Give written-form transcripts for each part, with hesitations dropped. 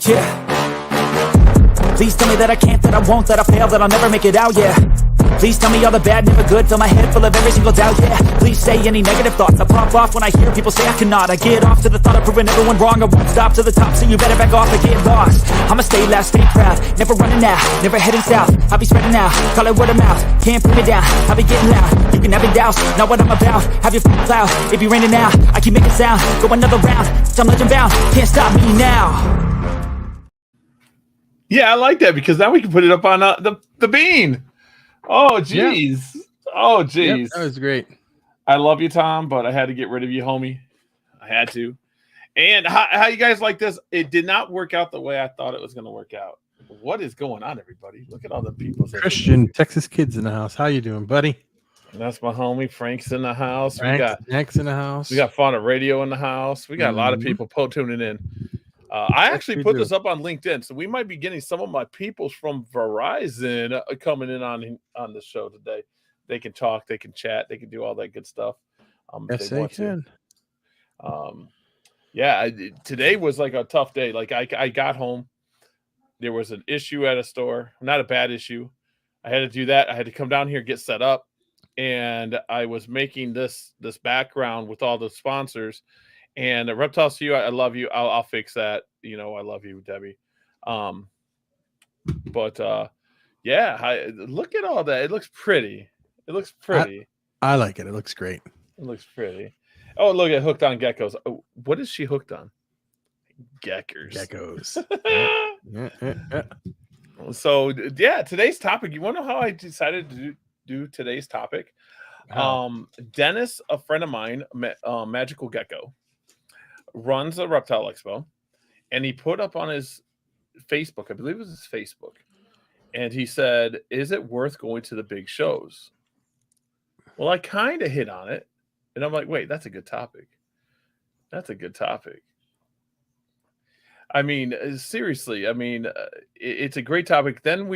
Yeah. Please tell me that I can't, that I won't, that I fail, that I'll never make it out, yeah. Please tell me all the bad, never good, fill my head full of every single doubt, yeah. Please say any negative thoughts, I pop off when I hear people say I cannot. I get off to the thought of proving everyone wrong, I won't stop to the top, so you better back off and get lost. I'ma stay loud, stay proud, never running out, never heading south. I'll be spreading out, call it word of mouth, can't put me down, I'll be getting loud. You can have your doubts, not what I'm about, have your f***ing cloud. It be raining now, I keep making sound, go another round, I'm legend bound, can't stop me now. Yeah, I like that because now we can put it up on the bean. Oh, geez. Yeah. Oh, geez. Yep, that was great. I love you, Tom, but I had to get rid of you, homie. I had to. And how you guys like this? It did not work out the way I thought it was going to work out. What is going on, everybody? Look at all the people. Christian, Texas Kids in the house. How you doing, buddy? That's my homie. Frank's in the house. Frank's in the house. We got Fauna Radio in the house. We got a lot of people tuning in. I actually put this up on LinkedIn, so we might be getting some of my peoples from Verizon coming in on the show today. They can talk, they can chat, they can do all that good stuff. Yes, they can. Yeah, today was like a tough day. Like I got home, there was an issue at a store, not a bad issue. I had to do that. I had to come down here, get set up, and I was making this background with all the sponsors. And Reptile to you, I love you. I'll fix that. You know, I love you, Debbie. Yeah, look at all that. It looks pretty. It looks pretty. I like it. It looks great. It looks pretty. Oh, look at hooked on geckos. Oh, what is she hooked on? Geckos. Yeah. So yeah, today's topic. You want to know how I decided to do today's topic? Wow. Dennis, a friend of mine, Magical Gecko, runs a Reptile Expo, and he put up on his Facebook, I believe it was his Facebook, and he said, is it worth going to the big shows? Well, I kind of hit on it, and I'm like, wait, that's a good topic. That's a good topic. I mean, seriously, I mean, it's a great topic. Then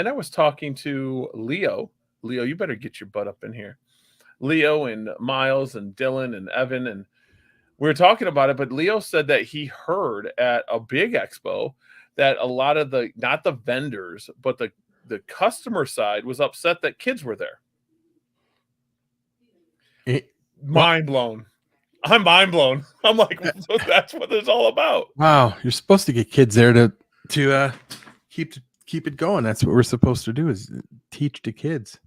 I was talking to Leo. Leo, you better get your butt up in here. Leo and Miles and Dylan and Evan, and we were talking about it, but Leo said that he heard at a big expo that a lot of not the vendors, but the customer side was upset that kids were there. Mind blown. I'm mind blown. I'm like, so that's what it's all about. Wow, you're supposed to get kids there to keep it going. That's what we're supposed to do, is teach the kids.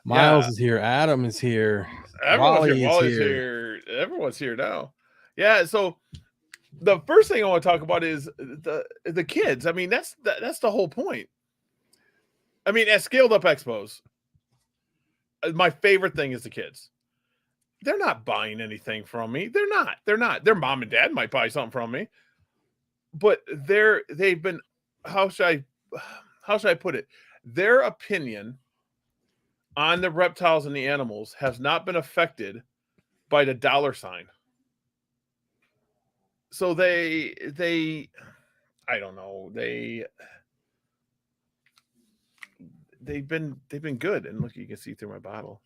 Miles is here. Adam is here. Everyone's here. Everyone's here now. Yeah. So the first thing I want to talk about is the kids. I mean, that's the whole point. I mean, at scaled up expos, my favorite thing is the kids. They're not buying anything from me. They're not. Their mom and dad might buy something from me, but they've been. How should I put it? Their opinion on the reptiles and the animals has not been affected by the dollar sign. So they I don't know, they've been good. And look, you can see through my bottle.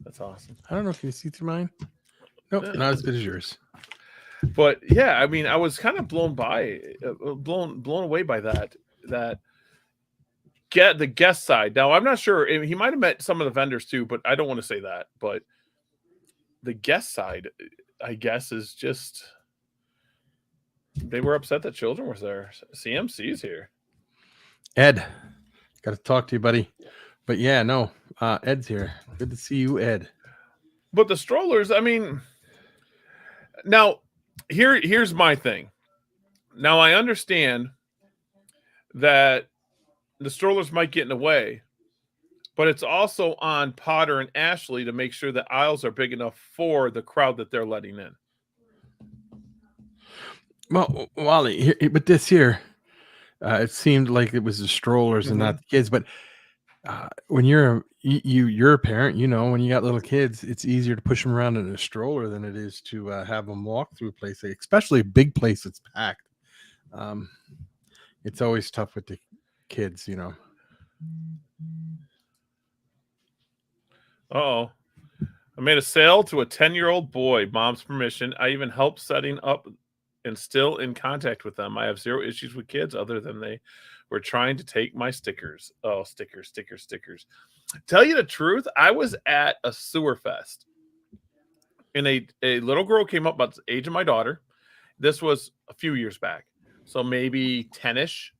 That's awesome. I don't know if you can see through mine. Nope, not as good as yours. But yeah, I mean, I was kind of blown away by that get the guest side. Now, I'm not sure. He might have met some of the vendors too, but I don't want to say that. But the guest side, I guess, is just they were upset that children was there. CMC's here. Ed, got to talk to you, buddy. But yeah, no, Ed's here. Good to see you, Ed. But the strollers, I mean, now here's my thing. Now I understand that the strollers might get in the way, but it's also on Potter and Ashley to make sure the aisles are big enough for the crowd that they're letting in. Well, Wally, but this here, it seemed like it was the strollers and not the kids. But when you're a parent, you know, when you got little kids, it's easier to push them around in a stroller than it is to have them walk through a place, especially a big place that's packed. It's always tough with the kids, you know. Uh-oh. I made a sale to a 10-year-old boy, mom's permission. I even helped setting up and still in contact with them. I have zero issues with kids other than they were trying to take my stickers. Oh, stickers. Tell you the truth, I was at a sewer fest and a little girl came up about the age of my daughter. This was a few years back, so maybe 10ish.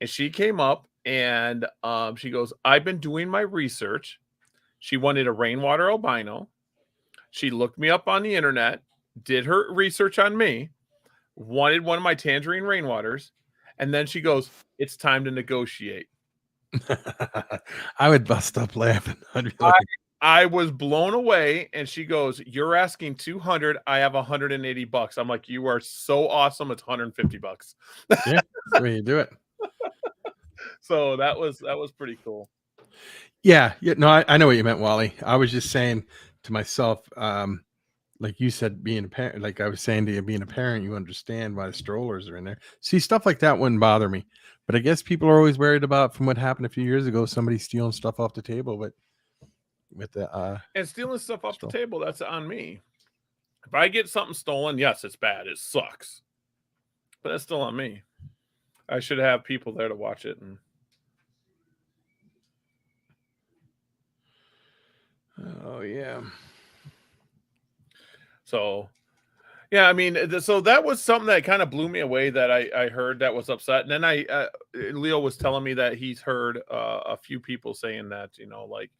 And she came up and she goes, I've been doing my research. She wanted a rainwater albino. She looked me up on the internet, did her research on me, wanted one of my tangerine rainwaters, and then she goes, it's time to negotiate. I would bust up laughing. I'd be like, I was blown away, and she goes, you're asking 200, I have $180. I'm like, you are so awesome, it's $150. yeah, that's the way you do it. So that was pretty cool. Yeah, no, I know what you meant, Wally. I was just saying to myself, like you said, being a parent, like I was saying to you, being a parent, you understand why the strollers are in there. See, stuff like that wouldn't bother me. But I guess people are always worried about, from what happened a few years ago, somebody stealing stuff off the table. But with the and stealing stuff off the table, that's on me. If I get something stolen, yes, it's bad. It sucks. But that's still on me. I should have people there to watch it. And oh yeah. So, yeah, I mean, so that was something that kind of blew me away that I heard that was upset. And then Leo was telling me that he's heard a few people saying that, you know, like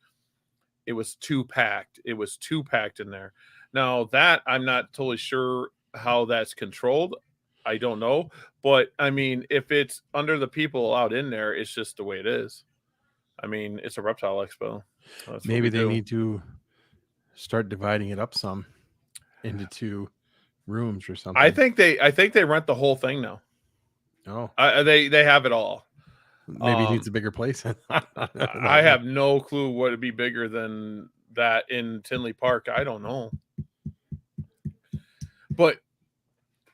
it was too packed. It was too packed in there. Now that I'm not totally sure how that's controlled. I don't know. But I mean, if it's under the people allowed in there, it's just the way it is. I mean, it's a reptile expo. Maybe they need to start dividing it up some into 2 rooms or something. I think they rent the whole thing now. Oh, they have it all. Maybe it needs a bigger place. I have no clue what would be bigger than that in Tinley Park. I don't know. But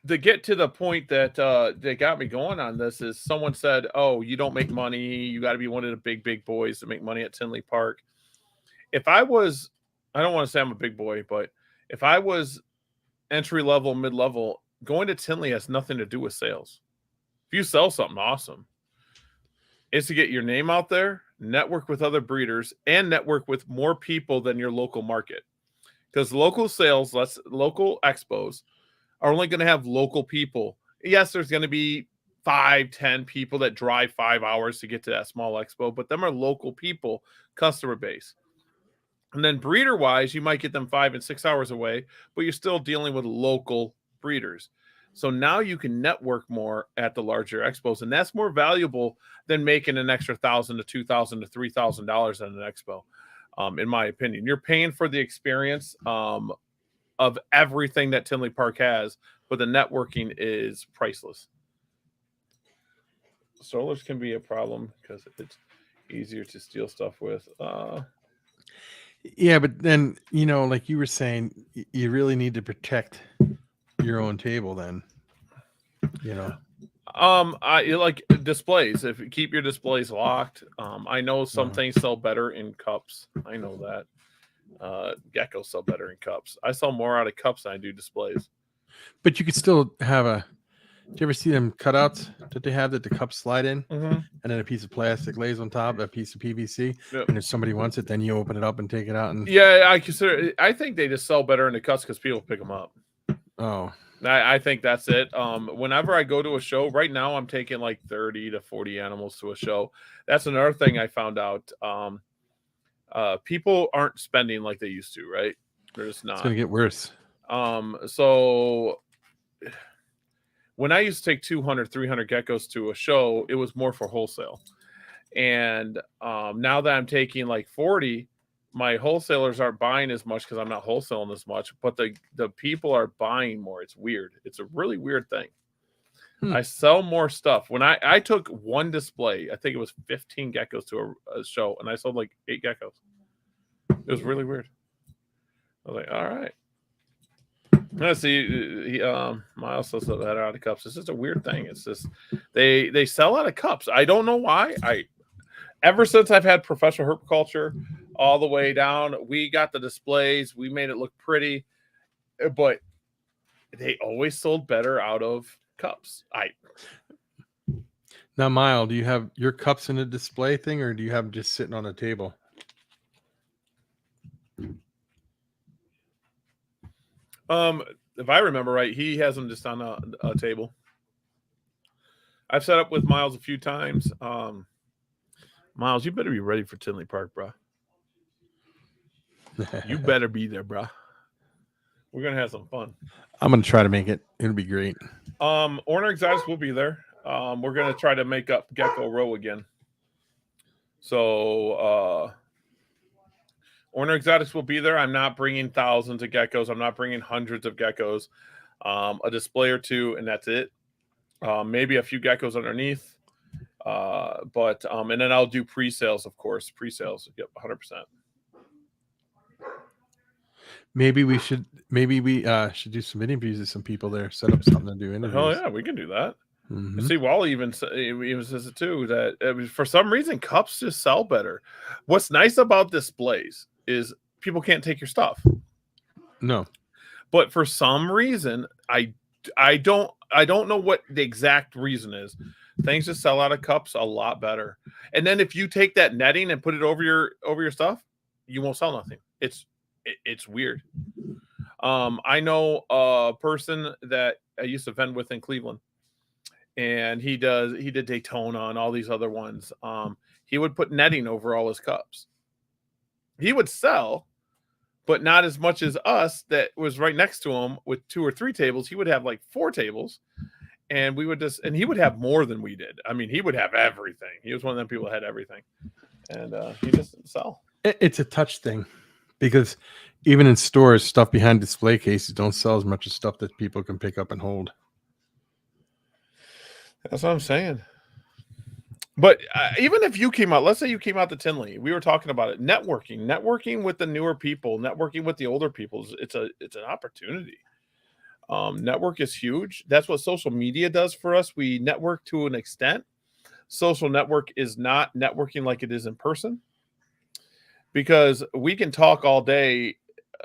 to get to the point that they got me going on this is someone said, oh, you don't make money. You got to be one of the big boys to make money at Tinley Park. If I was, I don't want to say I'm a big boy, but if I was entry level, mid level, going to Tinley has nothing to do with sales. If you sell something awesome, it's to get your name out there, network with other breeders, and network with more people than your local market. Because local sales, local expos, are only going to have local people. Yes, there's going to be 5-10 people that drive 5 hours to get to that small expo, but them are local people, customer base. And then breeder wise, you might get them 5 and 6 hours away, but you're still dealing with local breeders. So now you can network more at the larger expos, and that's more valuable than making an extra $1,000 to $2,000 to $3,000 at an expo. In my opinion, you're paying for the experience of everything that Tinley Park has, but the networking is priceless. Strollers can be a problem because it's easier to steal stuff with. Yeah, but then, you know, like you were saying, you really need to protect your own table then, you know. I like displays. If you keep your displays locked, I know some things sell better in cups. I know that. Geckos sell better in cups. I sell more out of cups than I do displays. But you could still have do you ever see them cutouts that they have that the cups slide in, and then a piece of plastic lays on top, a piece of PVC, and if somebody wants it, then you open it up and take it out. And yeah, I think they just sell better in the cups because people pick them up. Oh, I think that's it. Whenever I go to a show, right now I'm taking like 30 to 40 animals to a show. That's another thing I found out. People aren't spending like they used to, right? They're just not. It's gonna get worse. So when I used to take 200, 300 geckos to a show, it was more for wholesale. And now that I'm taking like 40, my wholesalers aren't buying as much because I'm not wholesaling as much, but the people are buying more. It's weird. It's a really weird thing. I sell more stuff. When I took one display, I think it was 15 geckos to a show, and I sold like 8 geckos. It was really weird. I was like, all right. Let's see. Miles sells that out of cups. It's just a weird thing. It's just they sell out of cups. I don't know why. Ever since I've had professional herpetoculture all the way down, we got the displays. We made it look pretty, but they always sold better out of cups. Now, Mile, do you have your cups in a display thing, or do you have them just sitting on a table? If I remember right, he has them just on a table. I've set up with Miles a few times. Miles, you better be ready for Tinley Park, bro. You better be there, bro. We're gonna have some fun. I'm gonna try to make it. It'll be great. Orner Exotics will be there. We're gonna try to make up Gecko Row again. So Orner Exotics will be there. I'm not bringing thousands of geckos. I'm not bringing hundreds of geckos. A display or two, and that's it. Maybe a few geckos underneath. But and then I'll do pre-sales, of course. Pre-sales, yep, 100%. Maybe we should do some interviews with some people there. Set up something to do interviews. Hell yeah, we can do that. Mm-hmm. See, Wally even says it too, that for some reason cups just sell better. What's nice about displays is people can't take your stuff. No, but for some reason, I don't know what the exact reason is. Things just sell out of cups a lot better. And then if you take that netting and put it over your stuff, you won't sell nothing. It's weird. I know a person that I used to vend with in Cleveland, and he did Daytona and all these other ones. He would put netting over all his cups. He would sell, but not as much as us that was right next to him with 2 or 3 tables. He would have like 4 tables, and he would have more than we did. I mean, he would have everything. He was one of them people that had everything, and he just didn't sell. It's a touch thing, because even in stores, stuff behind display cases don't sell as much as stuff that people can pick up and hold. That's what I'm saying. But even if you came out, let's say you came out to Tinley, we were talking about it. Networking with the newer people, networking with the older people, it's an opportunity. Network is huge. That's what social media does for us. We network to an extent. Social network is not networking like it is in person, because we can talk all day.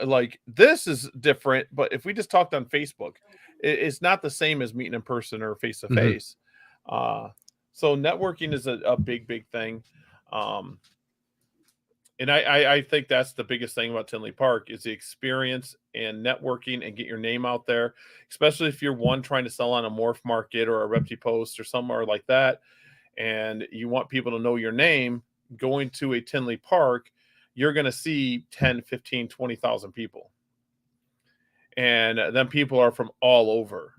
Like, this is different, but if we just talked on Facebook, it's not the same as meeting in person or face to face. So networking is a big thing. And I think that's the biggest thing about Tinley Park is the experience and networking and get your name out there, especially if you're trying to sell on a Morph Market or a Repti Post or somewhere like that, and you want people to know your name. Going to a Tinley Park, you're going to see 10, 15, 20,000 people. And then people are from all over.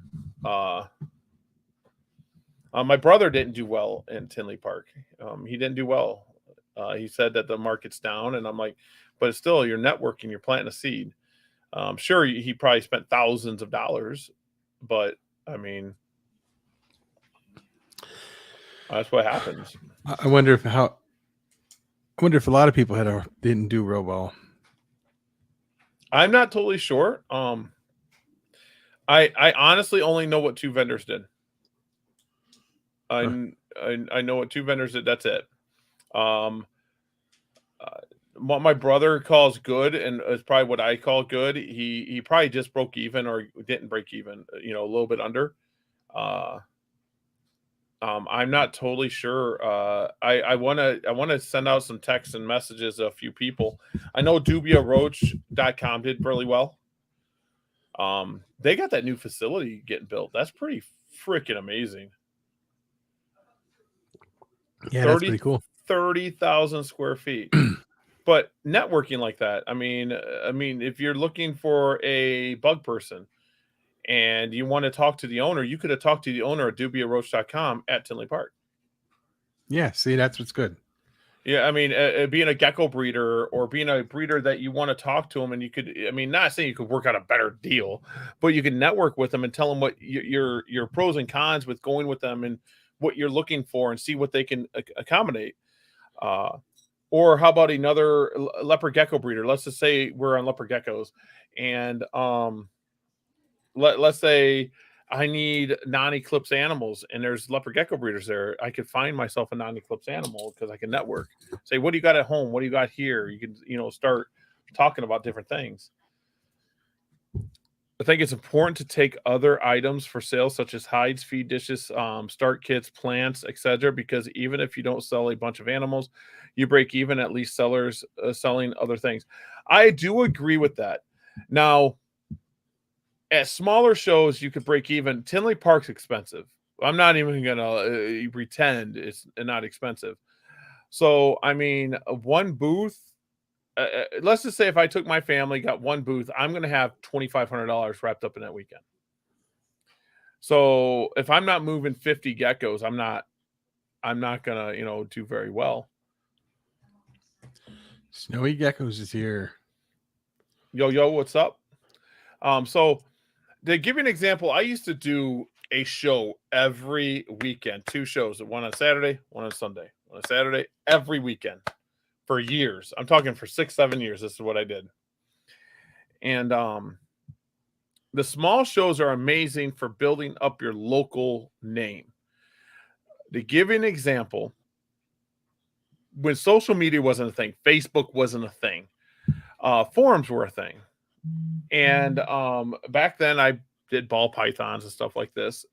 My brother didn't do well in Tinley Park. He didn't do well. He said that the market's down, and I'm like, but still, you're networking, you're planting a seed. Sure, he probably spent thousands of dollars, but I mean, that's what happens. I wonder if a lot of people didn't do real well. I'm not totally sure. I honestly only know what 2 vendors did. I know what 2 vendors did. That's it. What my brother calls good, and it's probably what I call good. He probably just broke even or didn't break even. A little bit under. I'm not totally sure. I want to send out some texts and messages to a few people. I know DubiaRoach.com did really well. They got that new facility getting built. That's pretty freaking amazing. Yeah, that's pretty cool. 30,000 square feet. But networking like that, I mean, if you're looking for a bug person and you want to talk to the owner, you could have talked to the owner at DubiaRoach.com at Tinley Park. Yeah, see, that's what's good. Yeah, I mean, being a gecko breeder or being a breeder that you want to talk to them, and you could, I mean, not saying you could work out a better deal, but you can network with them and tell them what your pros and cons with going with them and what you're looking for, and see what they can accommodate. Or how about another leopard gecko breeder? Let's just say we're on leopard geckos, and let's say I need non-eclipse animals, and there's leopard gecko breeders there. I could find myself a non-eclipse animal because I can network. Say, what do you got at home? What do you got here? You can, start talking about different things. I think it's important to take other items for sale, such as hides, feed dishes, start kits, plants, etc. Because even if you don't sell a bunch of animals, you break even. At least sellers selling other things. I do agree with that. Now, at smaller shows, you could break even. Tinley Park's expensive. I'm not even gonna pretend it's not expensive. So, I mean, one booth. Let's just say if I took my family, got one booth, I'm going to have $2,500 wrapped up in that weekend. So if I'm not moving 50 geckos, I'm not going to, do very well. Snowy Geckos is here. Yo, what's up? So to give you an example, I used to do a show every weekend, 2 shows, one on Saturday, one on Sunday, one on Saturday, every weekend for years. I'm talking for 6-7 years. This is what I did. And the small shows are amazing for building up your local name. To give you an example, when social media wasn't a thing, Facebook wasn't a thing, forums were a thing. And back then I did ball pythons and stuff like this.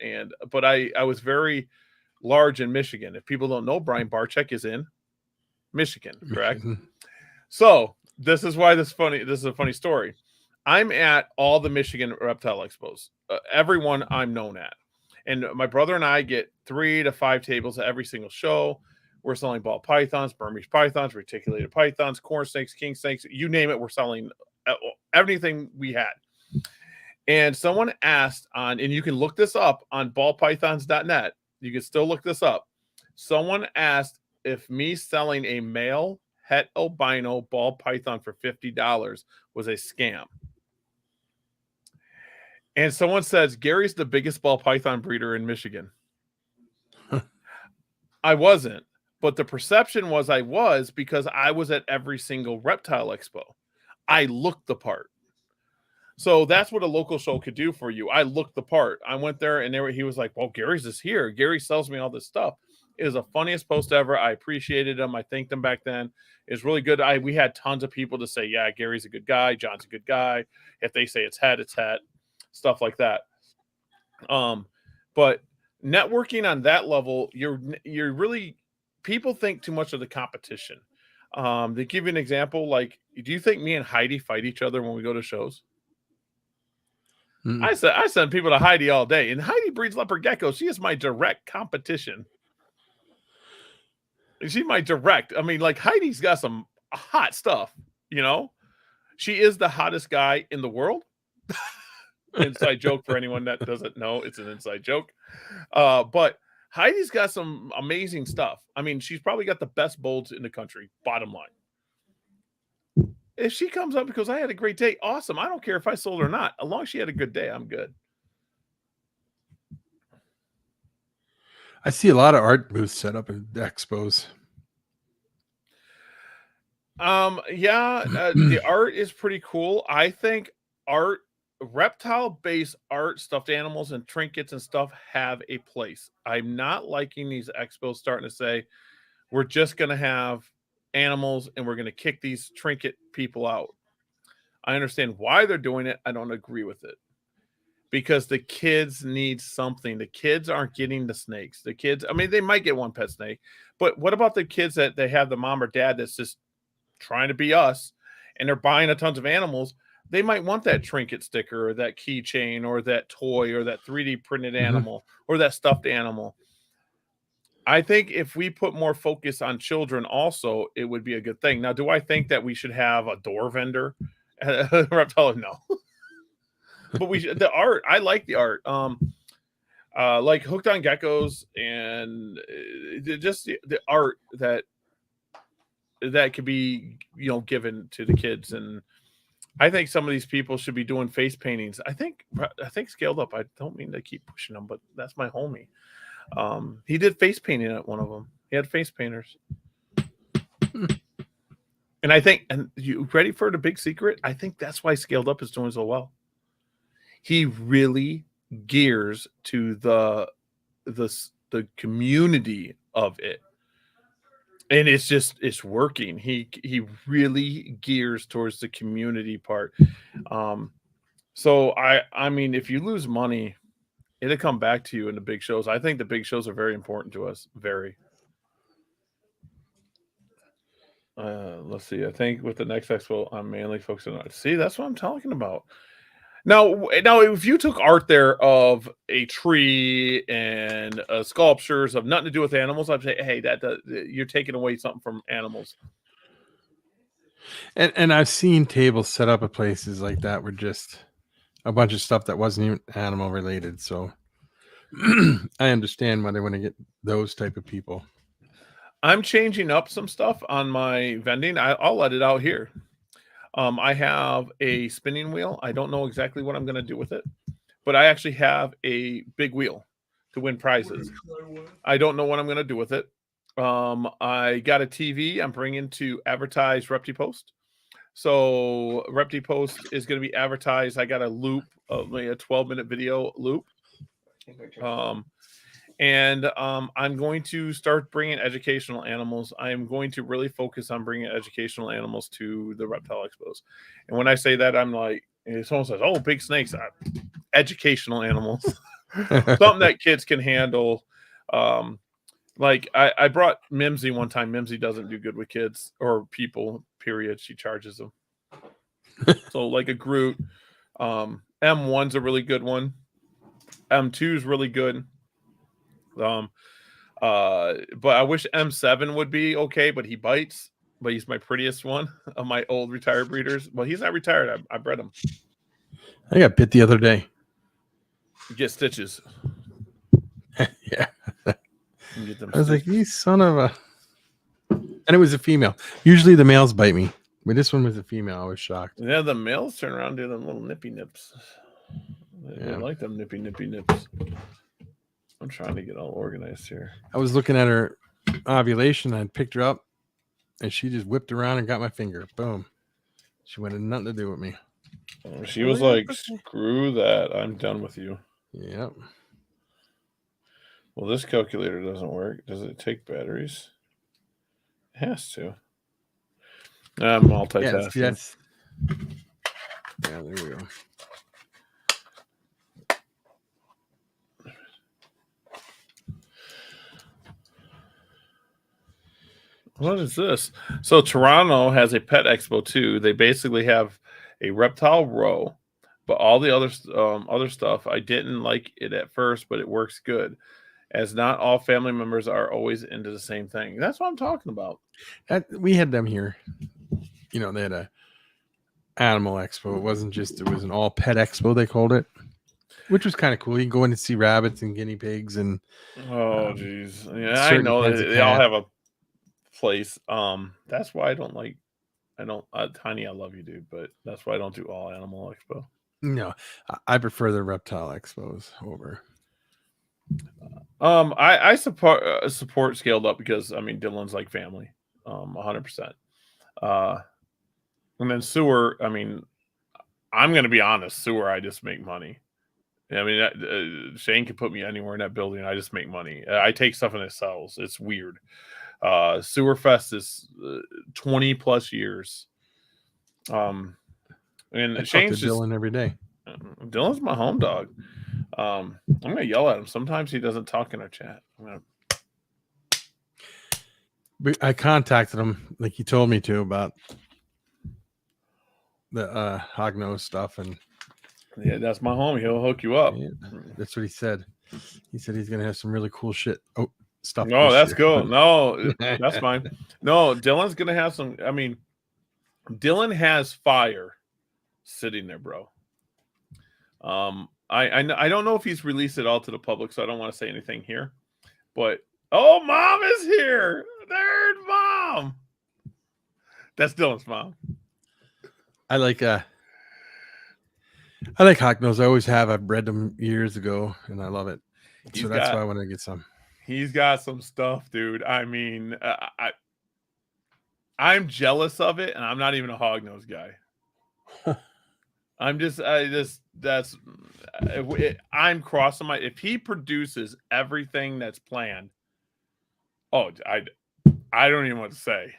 But I was very large in Michigan. If people don't know, Brian Barczyk is in Michigan, correct? So this is why this is a funny story. I'm at all the Michigan Reptile Expos, everyone I'm known at. And my brother and I get 3 to 5 tables at every single show. We're selling ball pythons, Burmese pythons, reticulated pythons, corn snakes, king snakes, you name it. We're selling everything we had. And someone asked and you can look this up on ballpythons.net. You can still look this up. Someone asked if me selling a male het albino ball python for $50 was a scam. And someone says, Gary's the biggest ball python breeder in Michigan. I wasn't, but the perception was I was because I was at every single reptile expo. I looked the part. So that's what a local show could do for you. I looked the part. I went there and he was like, well, Gary's is here. Gary sells me all this stuff. It was the funniest post ever. I appreciated him. I thanked him back then. It was really good. We had tons of people to say, yeah, Gary's a good guy. John's a good guy. If they say it's het, stuff like that. But networking on that level, you're really, people think too much of the competition. To give you an example, like, do you think me and Heidi fight each other when we go to shows? I send people to Heidi all day, and Heidi breeds leopard geckos. She is my direct competition. She's my direct. I mean, like, Heidi's got some hot stuff, She is the hottest guy in the world. Inside joke for anyone that doesn't know, it's an inside joke. But Heidi's got some amazing stuff. I mean, she's probably got the best bolts in the country, bottom line. If she comes up because I had a great day, awesome. I don't care if I sold or not. As long as she had a good day, I'm good. I see a lot of art booths set up at expos. The art is pretty cool. I think reptile-based art, stuffed animals and trinkets and stuff have a place. I'm not liking these expos starting to say, we're just going to have animals and we're going to kick these trinket people out. I understand why they're doing it. I don't agree with it because the kids need something. The kids aren't getting the snakes. The kids, I mean, they might get one pet snake, but what about the kids that they have the mom or dad that's just trying to be us and they're buying a tons of animals? They might want that trinket sticker or that keychain or that toy or that 3D printed animal or that stuffed animal. I think if we put more focus on children also, it would be a good thing. Now, do I think that we should have a door vendor at a reptile? No. But the art, I like the art. Like Hooked on Geckos and just the art that could be, given to the kids. And I think some of these people should be doing face paintings. I think Scaled Up, I don't mean to keep pushing them, but that's my homie. He did face painting at one of them. He had face painters. And I think, and you ready for the big secret? I think that's why Scaled Up is doing so well. He really gears to the community of it. And it's working. He really gears towards the community part. So I mean, if you lose money, it'll come back to you in the big shows. I think the big shows are very important to us. Very. Let's see. I think with the next expo, I'm mainly focusing on. See, that's what I'm talking about. Now, if you took art there of a tree and sculptures of nothing to do with animals, I'd say, hey, you're taking away something from animals. And I've seen tables set up at places like that where just a bunch of stuff that wasn't even animal related. So I understand why they want to get those type of people. I'm changing up some stuff on my vending. I'll let it out here. I have a spinning wheel. I don't know exactly what I'm going to do with it, but I actually have a big wheel to win prizes. I don't know what I'm going to do with it. I got a TV I'm bringing to advertise Repti Post. So Repti Post is going to be advertised. I got a loop, a 12-minute video loop. I'm going to start bringing educational animals. I am going to really focus on bringing educational animals to the Reptile Expos. And when I say that, I'm like, someone says, "Oh, big snakes." Educational animals, something that kids can handle. Like I brought Mimsy one time. Mimsy doesn't do good with kids or people. Period. She charges them. So like a Groot, M1's a really good one. M2's really good. But I wish M7 would be okay, but he bites. But he's my prettiest one of my old retired breeders. Well, he's not retired. I bred him. I got bit the other day. Get stitches. Yeah. Get them I was stitches. like, you son of a... And it was a female. Usually the males bite me. But this one was a female. I was shocked. Yeah, the males turn around and do them little nippy nips. They like them nippy nips. I'm trying to get all organized here. I was looking at her ovulation. I picked her up, and she just whipped around and got my finger. Boom. She wanted nothing to do with me. She was like, "Screw that! I'm done with you." Yep. Well, this calculator doesn't work. Does it take batteries? It has to. I'm multitasking. Yes. Yeah, there we go. What is this? So Toronto has a pet expo too. They basically have a reptile row, but all the other stuff, I didn't like it at first, but it works good, as not all family members are always into the same thing. That's what I'm talking about. We had them here. You know, they had a animal expo. It wasn't just, it was an all pet expo, they called it, which was kind of cool. You can go in and see rabbits and guinea pigs and geez. Yeah, I know that they all have a place. That's why I don't Tiny, I love you, dude, but that's why I don't do all animal expo. No, I prefer the reptile expos over. I support scaled up because I mean Dylan's like family, 100%. And then sewer, I mean, I'm gonna be honest, sewer, I just make money. I mean, Shane can put me anywhere in that building. I just make money. I take stuff and it sells. It's weird. Sewer Fest is 20 plus years. And I Shane's talk to Dylan every day. Dylan's my home dog. I'm gonna yell at him. Sometimes he doesn't talk in our chat. I contacted him like he told me to about the hognose stuff, and yeah, that's my homie. He'll hook you up. Yeah, that's what he said. He said he's gonna have some really cool shit. Oh, stuff. No, that's cool. No, that's fine. No, Dylan's gonna have some. I mean, Dylan has fire sitting there, bro. I don't know if he's released it all to the public, so I don't want to say anything here. But oh, mom is here. There's mom. That's Dylan's mom. I like hognose. I always have. I've bred them years ago, and I love it. So that's why I want to get some. He's got some stuff, dude. I mean, I'm jealous of it, and I'm not even a hognose guy. I'm crossing my. If he produces everything that's planned, I don't even want to say.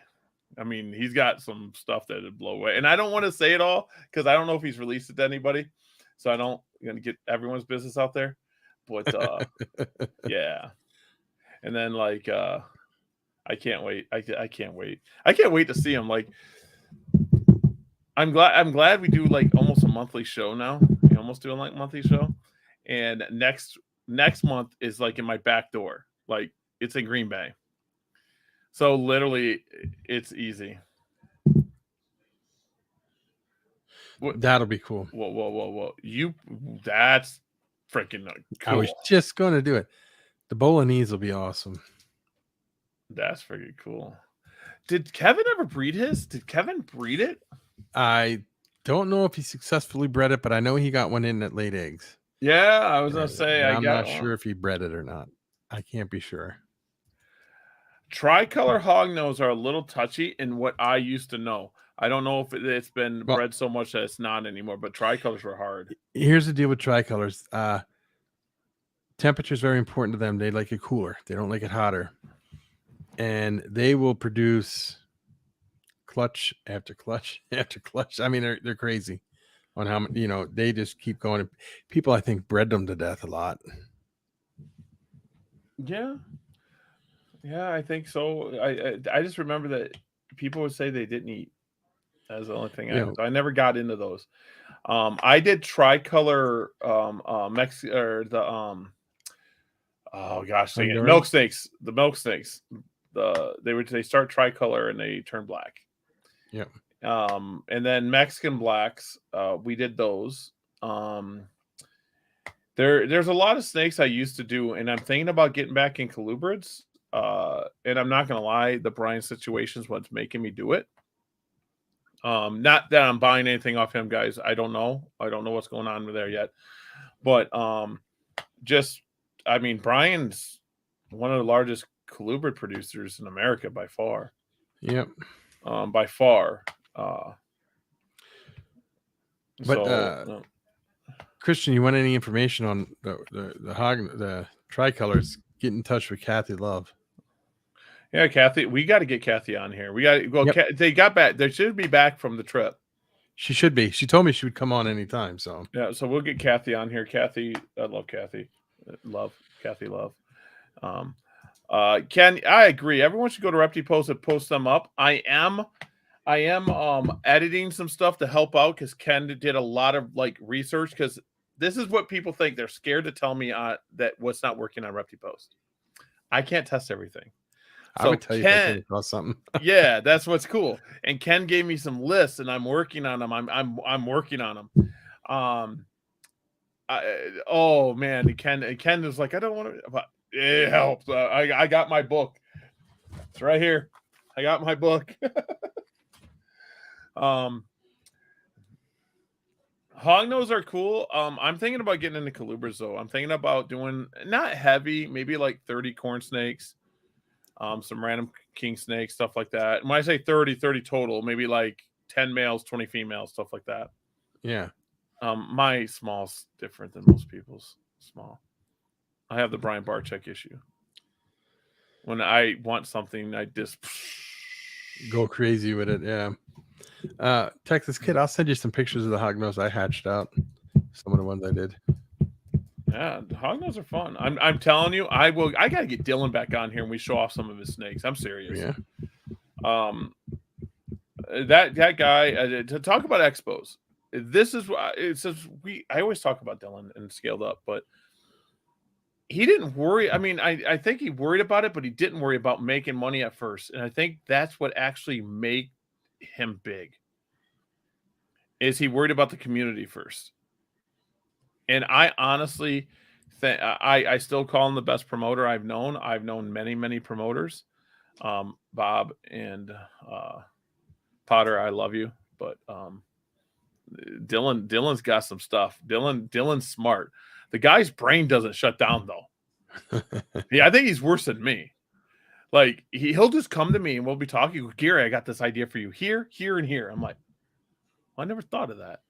I mean, he's got some stuff that would blow away, and I don't want to say it all because I don't know if he's released it to anybody. so I don't gonna get everyone's business out there. But yeah, and then like I can't wait. I can't wait. I can't wait to see him. Like I'm glad we do like almost a monthly show now. We almost do a like monthly show, and next month is like in my back door. Like it's in Green Bay, so literally it's easy. That'll be cool. Whoa! That's freaking cool. I was just going to do it. The Bolognese will be awesome. That's freaking cool. Did Kevin ever breed his? Did Kevin breed it? I don't know if he successfully bred it, but I know he got one in that laid eggs. Yeah, I was gonna say. I'm not sure if he bred it or not. I can't be sure. Tricolor hognose are a little touchy in what I used to know. I don't know if it's been bred so much that it's not anymore, but tricolors were hard. Here's the deal with tricolors. Temperature is very important to them. They like it cooler. They don't like it hotter. And they will produce clutch after clutch after clutch. I mean, they're crazy on how many, they just keep going. People, I think, bred them to death a lot. Yeah, I think so. I just remember that people would say they didn't eat. That's the only thing I never got into those. I did tricolor milk snakes. The milk snakes. They start tricolor and they turn black. Yeah. And then Mexican blacks, we did those. There's a lot of snakes I used to do, and I'm thinking about getting back in colubrids. And I'm not gonna lie, the Brian situation's what's making me do it. Not that I'm buying anything off him, guys. I don't know what's going on there yet. But Brian's one of the largest colubrid producers in America by far. Yep. By far. Christian, you want any information on the tricolors? Get in touch with Kathy Love. Yeah, Kathy, we got to get Kathy on here. We got to go. Yep. They got back. They should be back from the trip. She should be. She told me she would come on anytime. So yeah, so we'll get Kathy on here. Kathy, I love Kathy. Kathy Love. Ken, I agree. Everyone should go to Repti Post and post them up. I am editing some stuff to help out because Ken did a lot of like research because this is what people think. They're scared to tell me that what's not working on Repti Post. I can't test everything. So I would tell you if I came across something. Yeah, that's what's cool. And Ken gave me some lists, and I'm working on them. I'm working on them. Oh man, Ken was like, I don't want to. But it helps. I got my book. It's right here. I got my book. Hognose are cool. I'm thinking about getting into colubrids though. I'm thinking about doing not heavy, maybe like 30 corn snakes. Some random king snakes, stuff like that. And when I say 30 total, maybe like 10 males, 20 females, stuff like that. Yeah. My small's different than most people's small. I have the Brian Barczyk issue. When I want something, I just go crazy with it. Yeah. Texas Kid, I'll send you some pictures of the hognose I hatched out. Some of the ones I did. Yeah, hognose are fun. I'm telling you, I gotta get Dylan back on here and we show off some of his snakes. I'm serious. Yeah. That guy to talk about expos. This is it says I always talk about Dylan and Scaled Up, but he didn't worry. I mean, I think he worried about it, but he didn't worry about making money at first. And I think that's what actually made him big. Is he worried about the community first? And I honestly think I still call him the best promoter I've known. I've known many promoters. Bob and Potter, I love you, but Dylan's got some stuff. Dylan's smart. The guy's brain doesn't shut down though. Yeah, I think he's worse than me. Like he'll just come to me and we'll be talking. Gary, I got this idea for you here, and here. I'm like, well, I never thought of that.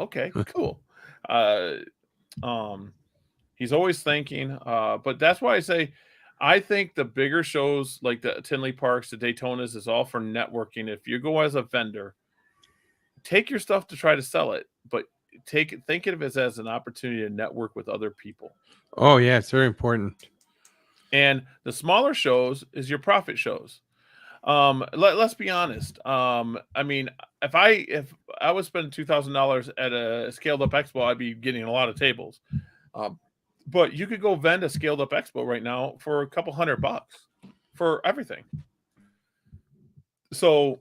Okay, cool. He's always thinking, but that's why I say I think the bigger shows like the Tinley Parks, the Daytonas is all for networking. If you go as a vendor, take your stuff to try to sell it, but think of it as an opportunity to network with other people. Oh yeah, it's very important. And the smaller shows is your profit shows. Let's be honest. I mean, if I was spending $2,000 at a scaled up expo, I'd be getting a lot of tables. But you could go vend a scaled up expo right now for a couple $100 for everything. So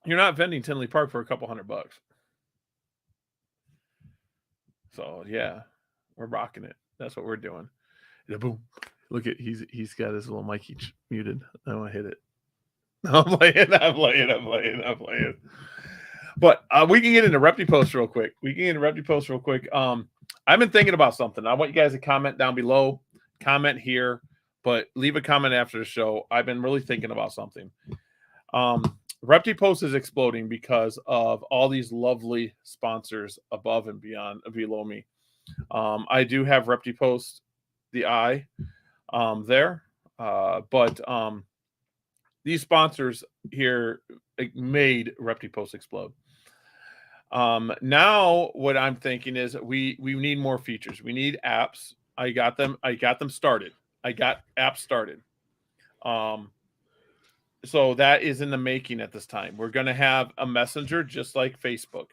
you're not vending Tinley Park for a couple $100. So yeah, we're rocking it. That's what we're doing. Yeah, boom. Look at he's got his little mic muted. I want to hit it. I'm playing. But we can get into Repti Post real quick. I've been thinking about something. I want you guys to comment down below, comment here, but leave a comment after the show. I've been really thinking about something. Repti Post is exploding because of all these lovely sponsors above and below me. I do have Repti Post, the eye, there, but these sponsors here made Repti Post explode. Now what I'm thinking is we need more features. We need apps. I got them started. I got apps started. So that is in the making at this time. We're going to have a messenger just like Facebook.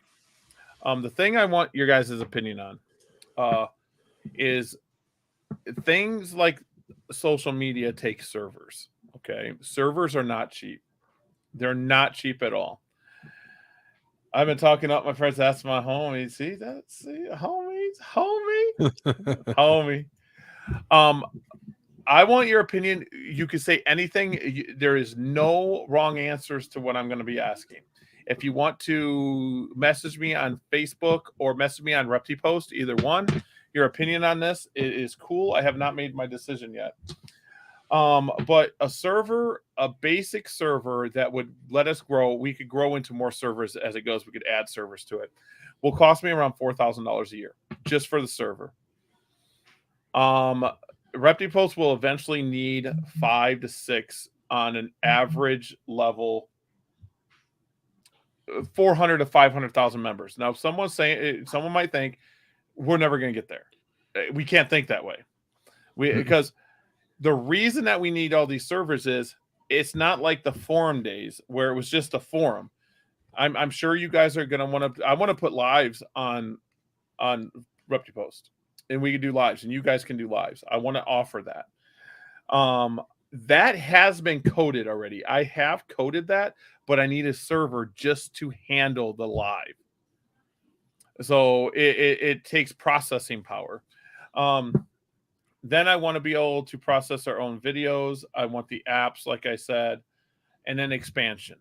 The thing I want your guys' opinion on is things like social media take servers. Okay. Servers are not cheap. They're not cheap at all. I've been talking up my friends. That's my homie. See that? See, homie. I want your opinion. You can say anything. There is no wrong answers to what I'm going to be asking. If you want to message me on Facebook or message me on Repti Post, either one, your opinion on this is cool. I have not made my decision yet. But a basic server that would let us grow, we could grow into more servers as it goes. We could add servers to it. Will cost me around $4,000 a year just for the server. Repti Post will eventually need 5 to 6 on an average level, 400 to 500,000 members. Now, someone might think we're never going to get there. We can't think that way. Because the reason that we need all these servers is it's not like the forum days where it was just a forum. I'm sure you guys are going to want to. I want to put lives on Repti Post, and we can do lives, and you guys can do lives. I want to offer that. That has been coded already. I have coded that, but I need a server just to handle the live. So it takes processing power. Then I want to be able to process our own videos. I want the apps, like I said, and then expansion.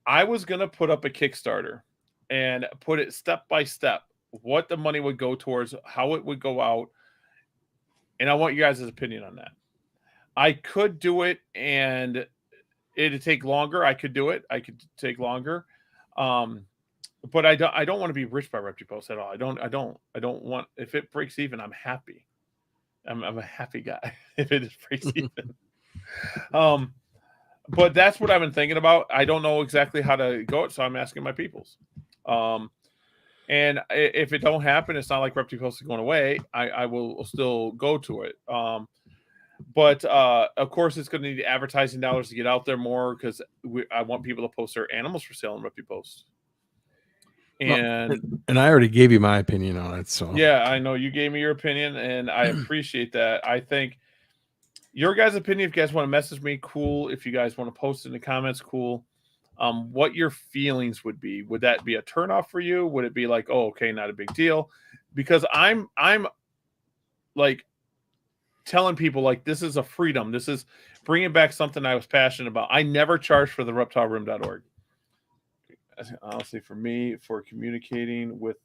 I was going to put up a Kickstarter and put it step by step, what the money would go towards, how it would go out. And I want you guys' opinion on that. I could do it and it'd take longer. I could do it. I could take longer. But I don't want to be rich by Repti Post at all. I don't want, if it breaks even, I'm happy. I'm a happy guy if it breaks even. But that's what I've been thinking about. I don't know exactly how to go it, so I'm asking my peoples. And if it don't happen, it's not like Repti Post is going away. I will still go to it. But of course, it's going to need advertising dollars to get out there more because I want people to post their animals for sale on Repti Post. And I already gave you my opinion on it. So yeah, I know you gave me your opinion, and I appreciate that. I think your guys' opinion, if you guys want to message me, cool. If you guys want to post in the comments, cool. What your feelings would be. Would that be a turnoff for you? Would it be like, oh, okay, not a big deal? Because I'm like telling people like this is a freedom. This is bringing back something I was passionate about. I never charged for the reptileroom.org. Honestly, for me, for communicating with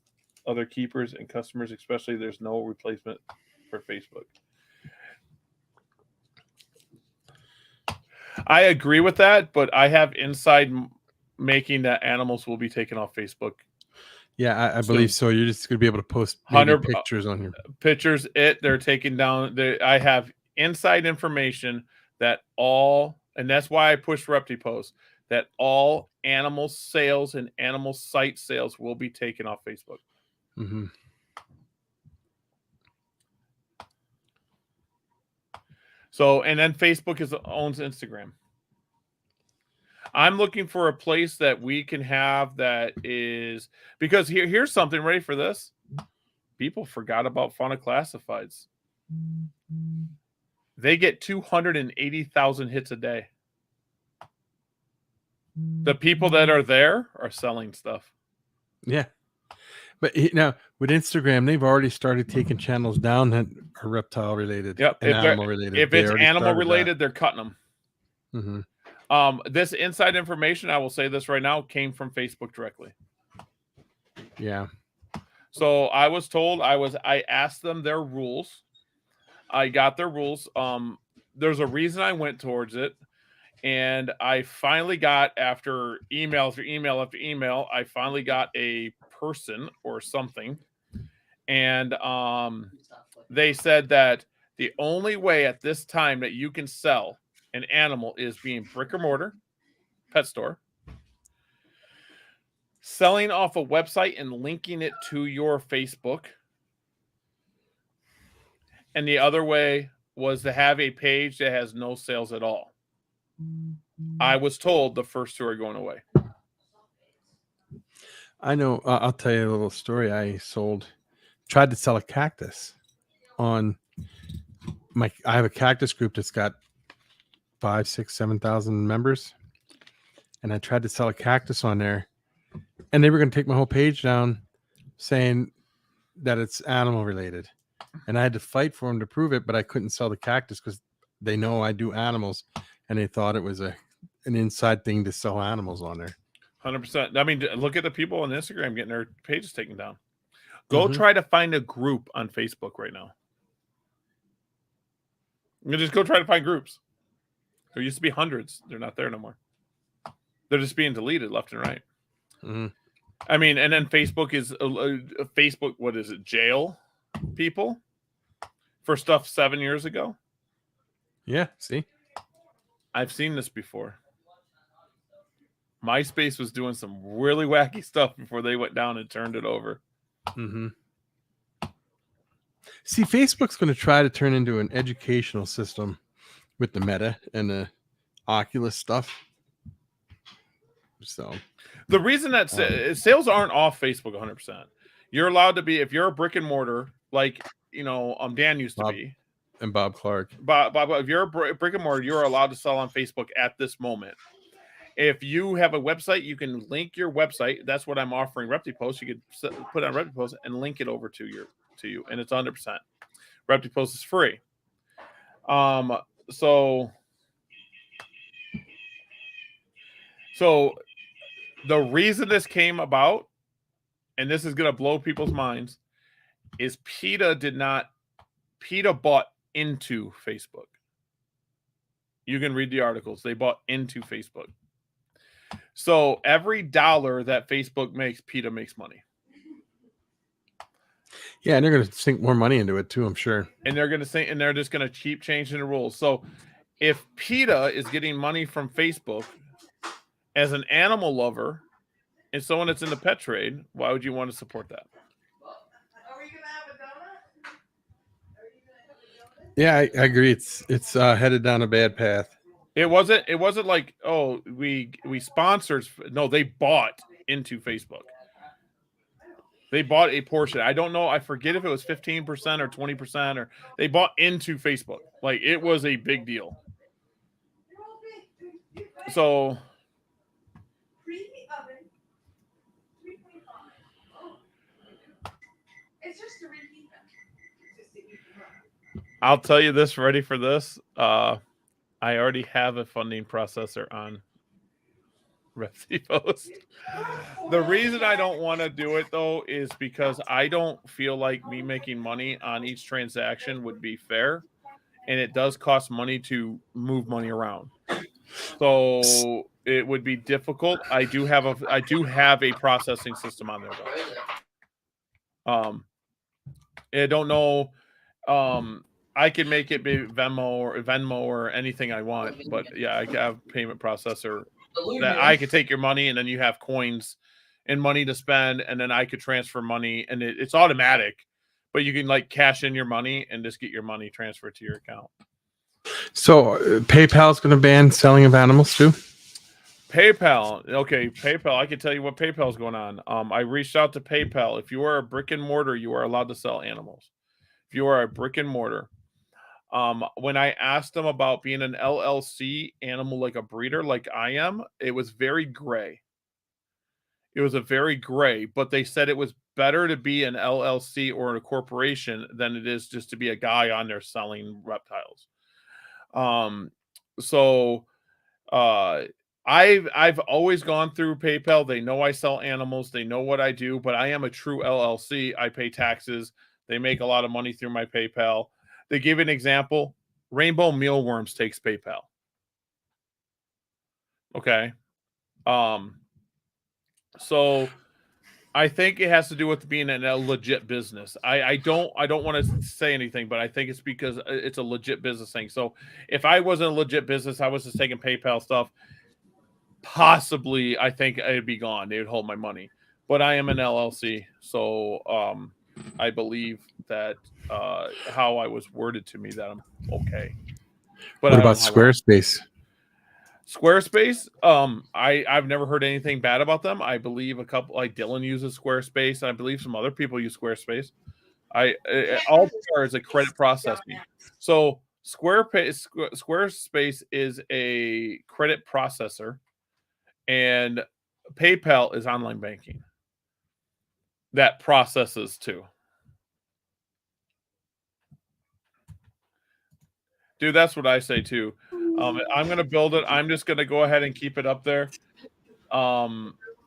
other keepers and customers, especially, there's no replacement for Facebook. I agree with that, but I have inside making that animals will be taken off Facebook. Yeah, I believe so. You're just going to be able to post pictures on your pictures. They're taking down. I have inside information that all, and that's why I push Repti Post, that all animal sales and animal site sales will be taken off Facebook. Mm-hmm. So, and then Facebook owns Instagram. I'm looking for a place that we can have that is, because here's something, ready for this? People forgot about Fauna Classifieds. They get 280,000 hits a day. The people that are there are selling stuff. Yeah. But now with Instagram, they've already started taking channels down that are reptile related and animal related. If it's animal related, they're cutting them. Mm-hmm. This inside information, I will say this right now, came from Facebook directly. Yeah. So I was told, I asked them their rules. I got their rules. There's a reason I went towards it. And I finally got, after email after email after email, I finally got a person or something. And they said that the only way at this time that you can sell an animal is being brick or mortar, pet store, selling off a website and linking it to your Facebook. And the other way was to have a page that has no sales at all. I was told the first two are going away. I know. I'll tell you a little story. I tried to sell a cactus on I have a cactus group that's got 5, 6, 7,000 members. And I tried to sell a cactus on there, and they were going to take my whole page down saying that it's animal related. And I had to fight for them to prove it, but I couldn't sell the cactus because they know I do animals, and they thought it was an inside thing to sell animals on there. 100%. I mean, look at the people on Instagram getting their pages taken down. Go try to find a group on Facebook right now. You just go try to find groups. There used to be hundreds. They're not there no more. They're just being deleted left and right. Mm-hmm. I mean, and then Facebook is Facebook. What is it? Jail people for stuff 7 years ago. Yeah. See, I've seen this before. MySpace was doing some really wacky stuff before they went down and turned it over. Mm-hmm. See, Facebook's going to try to turn into an educational system with the Meta and the Oculus stuff. So the reason that sales aren't off Facebook 100%. You're allowed to be, if you're a brick and mortar, like, Dan used to be. And Bob Clark. Bob, if you're a brick and mortar, you're allowed to sell on Facebook at this moment. If you have a website, you can link your website. That's what I'm offering Repti Post. You could put on Repti Post and link it over to you, and it's 100%. Repti Post is free. So the reason this came about, and this is going to blow people's minds, is PETA bought into Facebook. You can read the articles. They bought into Facebook. So every dollar that Facebook makes, PETA makes money. Yeah, and they're going to sink more money into it too, I'm sure. And they're going to say, and they're just going to keep changing the rules. So if PETA is getting money from Facebook as an animal lover and someone that's in the pet trade, why would you want to support that? Are we going to have a donut? Yeah, I agree. It's headed down a bad path. It wasn't like, oh, we sponsored. No, they bought into Facebook. They bought a portion. I don't know. I forget if it was 15% or 20%, or they bought into Facebook. Like, it was a big deal. So I'll tell you this, ready for this? I already have a funding processor on Repti Post. The reason I don't want to do it, though, is because I don't feel like me making money on each transaction would be fair. And it does cost money to move money around. So it would be difficult. I do have a processing system on there, though. I don't know. I can make it be Venmo or anything I want, but yeah, I have a payment processor that I could take your money and then you have coins and money to spend, and then I could transfer money, and it's automatic, but you can like cash in your money and just get your money transferred to your account. So PayPal's going to ban selling of animals too? PayPal. Okay, PayPal. I can tell you what PayPal's going on. I reached out to PayPal. If you are a brick and mortar, you are allowed to sell animals. If you are a brick and mortar, when I asked them about being an LLC animal, like a breeder, like I am, it was very gray. It was a very gray, but they said it was better to be an LLC or a corporation than it is just to be a guy on there selling reptiles. So I've always gone through PayPal. They know I sell animals. They know what I do, but I am a true LLC. I pay taxes. They make a lot of money through my PayPal. They give an example. Rainbow Mealworms takes PayPal. Okay. So I think it has to do with being a legit business. I don't want to say anything, but I think it's because it's a legit business thing. So if I wasn't a legit business, I was just taking PayPal stuff, possibly I think it'd be gone. They would hold my money. But I am an LLC, so I believe that how I was worded to me that I'm okay. But what about Squarespace? Squarespace, I've never heard anything bad about them. I believe a couple, like Dylan uses Squarespace. I believe some other people use Squarespace. All they are is a credit processing. So Squarespace is a credit processor, and PayPal is online banking that processes too. Dude, that's what I say too. I'm gonna build it. I'm just gonna go ahead and keep it up there.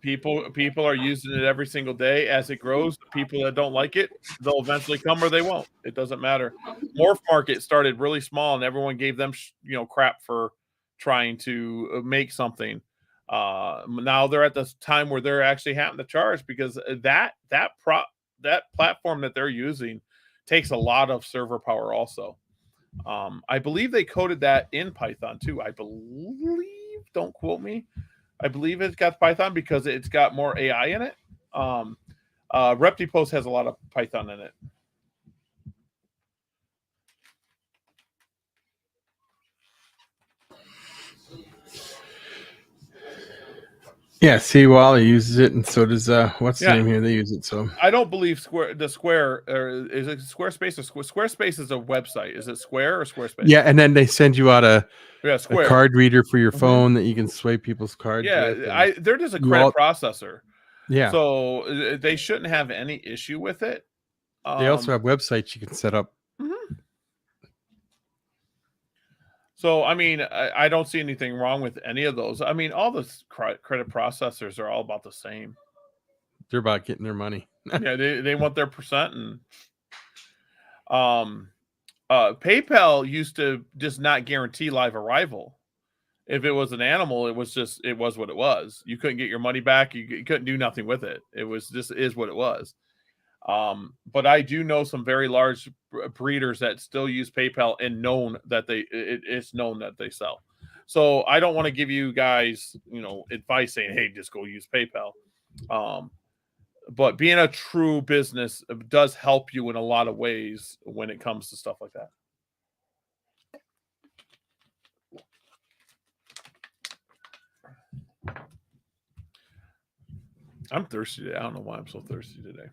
People are using it every single day as it grows. The people that don't like it, they'll eventually come or they won't. It doesn't matter. Morph Market started really small, and everyone gave them crap for trying to make something. Now they're at this time where they're actually having to charge because that platform that they're using takes a lot of server power also. I believe they coded that in Python too. I believe, don't quote me. I believe it's got Python because it's got more AI in it. Repti Post has a lot of Python in it. Yeah, see, Wally uses it, and so does what's the name here? They use it. So I don't believe Square, or is it Squarespace or Squarespace is a website? Is it Square or Squarespace? Yeah, and then they send you out a card reader for your phone that you can swipe people's cards with. They're just a credit processor. Yeah. So they shouldn't have any issue with it. They also have websites you can set up. Mm-hmm. So, I mean, I don't see anything wrong with any of those. I mean, all the credit processors are all about the same. They're about getting their money. Yeah, they want their percent. And PayPal used to just not guarantee live arrival. If it was an animal, it was what it was. You couldn't get your money back. You couldn't do nothing with it. It was just is what it was. But I do know some very large breeders that still use PayPal and known that it's known that they sell. So I don't want to give you guys, advice saying, hey, just go use PayPal. But being a true business does help you in a lot of ways when it comes to stuff like that. I'm thirsty today. I don't know why I'm so thirsty today.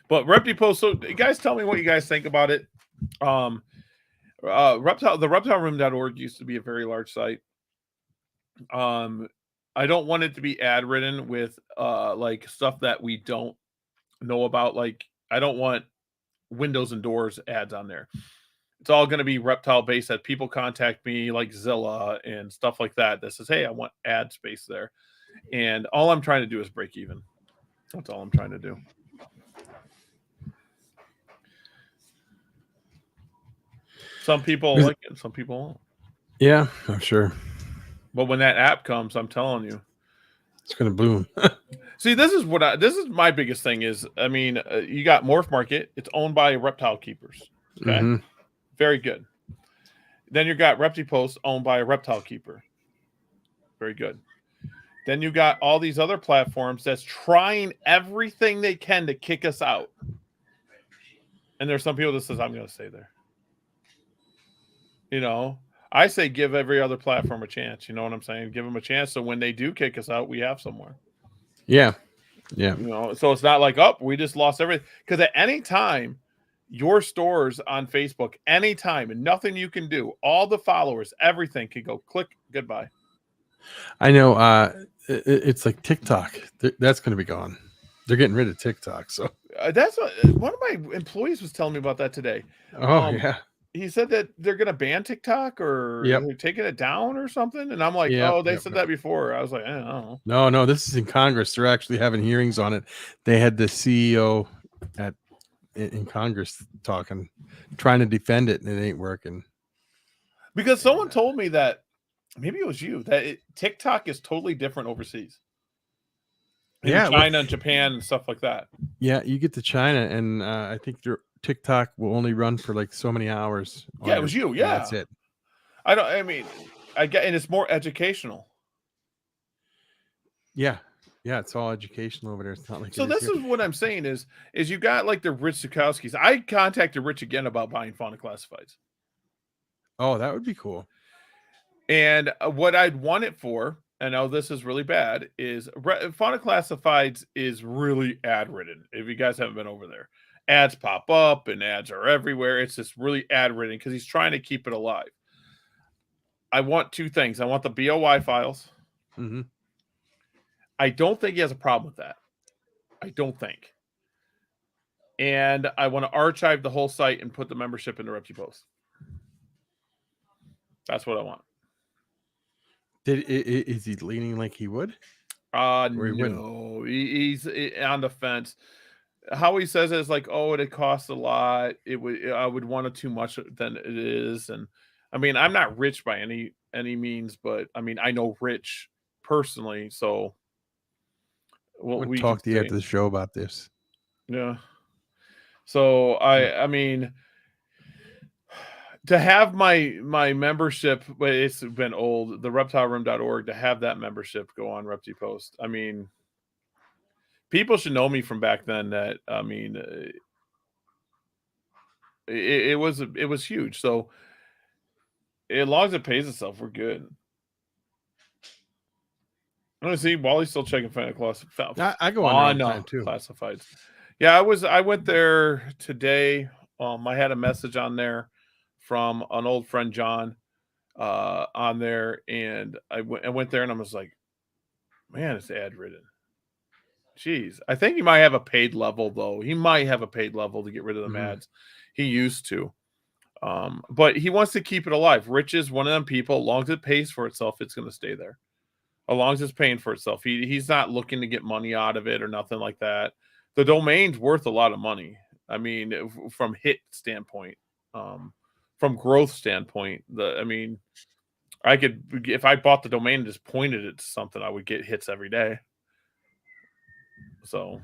But Repti Post, so guys, tell me what you guys think about it. The reptileroom.org used to be a very large site. I don't want it to be ad ridden with like stuff that we don't know about. Like I don't want windows and doors ads on there. It's all going to be reptile based. That people contact me like Zilla and stuff like that says, hey, I want ad space there. And all I'm trying to do is break even. That's all I'm trying to do. Some people like it, some people won't. Yeah, I'm sure. But when that app comes, I'm telling you, it's going to boom. See, this is my biggest thing is, I mean, you got Morph Market. It's owned by Reptile Keepers. Okay. Mm-hmm. Very good. Then you got Repti Post owned by a Reptile Keeper. Very good. Then you got all these other platforms that's trying everything they can to kick us out. And there's some people that says, I'm going to stay there. You know, I say give every other platform a chance. You know what I'm saying? Give them a chance. So when they do kick us out, we have somewhere. Yeah. Yeah. You know, so it's not like, oh, we just lost everything. Because at any time, your stores on Facebook, anytime, and nothing you can do, all the followers, everything can go click, goodbye. I know. It's like TikTok. That's going to be gone. They're getting rid of TikTok. So That's what one of my employees was telling me about that today. yeah. He said that they're going to ban TikTok or they're taking it down or something. And I'm like, oh, they said that before. I was like, I don't know. No, this is in Congress. They're actually having hearings on it. They had the CEO in Congress trying to defend it, and it ain't working. Because someone told me that, maybe it was you, that TikTok is totally different overseas. In China and Japan and stuff like that. Yeah, you get to China, and I think your TikTok will only run for like so many hours. Yeah, it was you. Yeah, that's it. I mean, I get, and it's more educational. Yeah, it's all educational over there. It's not like so. This is what I'm saying is you got like the Rich Zukowskis. I contacted Rich again about buying Fauna Classifieds. Oh, that would be cool. And what I'd want it for, I know this is really bad, is Fauna Classifieds is really ad ridden. If you guys haven't been over there, ads pop up and ads are everywhere. It's just really ad ridden because he's trying to keep it alive. I want two things. I want the BOY files. Mm-hmm. I don't think he has a problem with that. I don't think. And I want to archive the whole site and put the membership into Repti Post. That's what I want. Is he leaning like he would? No, he's on the fence. How he says it is like, oh, it costs a lot. I would want it too much than it is. And I mean, I'm not rich by any means, but I mean, I know Rich personally, so we'll talk to you after the show about this. Yeah. So I mean, to have my membership, but it's been old, the reptileroom.org, to have that membership go on Repti Post. I mean, people should know me from back then. That I mean, it was huge. So as long as it pays itself, we're good. I want to see Wally's still checking Fauna Classifieds. I go on all the time too. Classifieds. Yeah, I went there today. I had a message on there from an old friend, John, on there. And I went there and I was like, man, it's ad ridden. Jeez. I think he might have a paid level though. He might have a paid level to get rid of the ads. He used to. But he wants to keep it alive. Rich is one of them people. As long as it pays for itself, it's going to stay there. As long as it's paying for itself. He's not looking to get money out of it or nothing like that. The domain's worth a lot of money. I mean, from hit standpoint, from growth standpoint, I could, if I bought the domain and just pointed it to something, I would get hits every day. So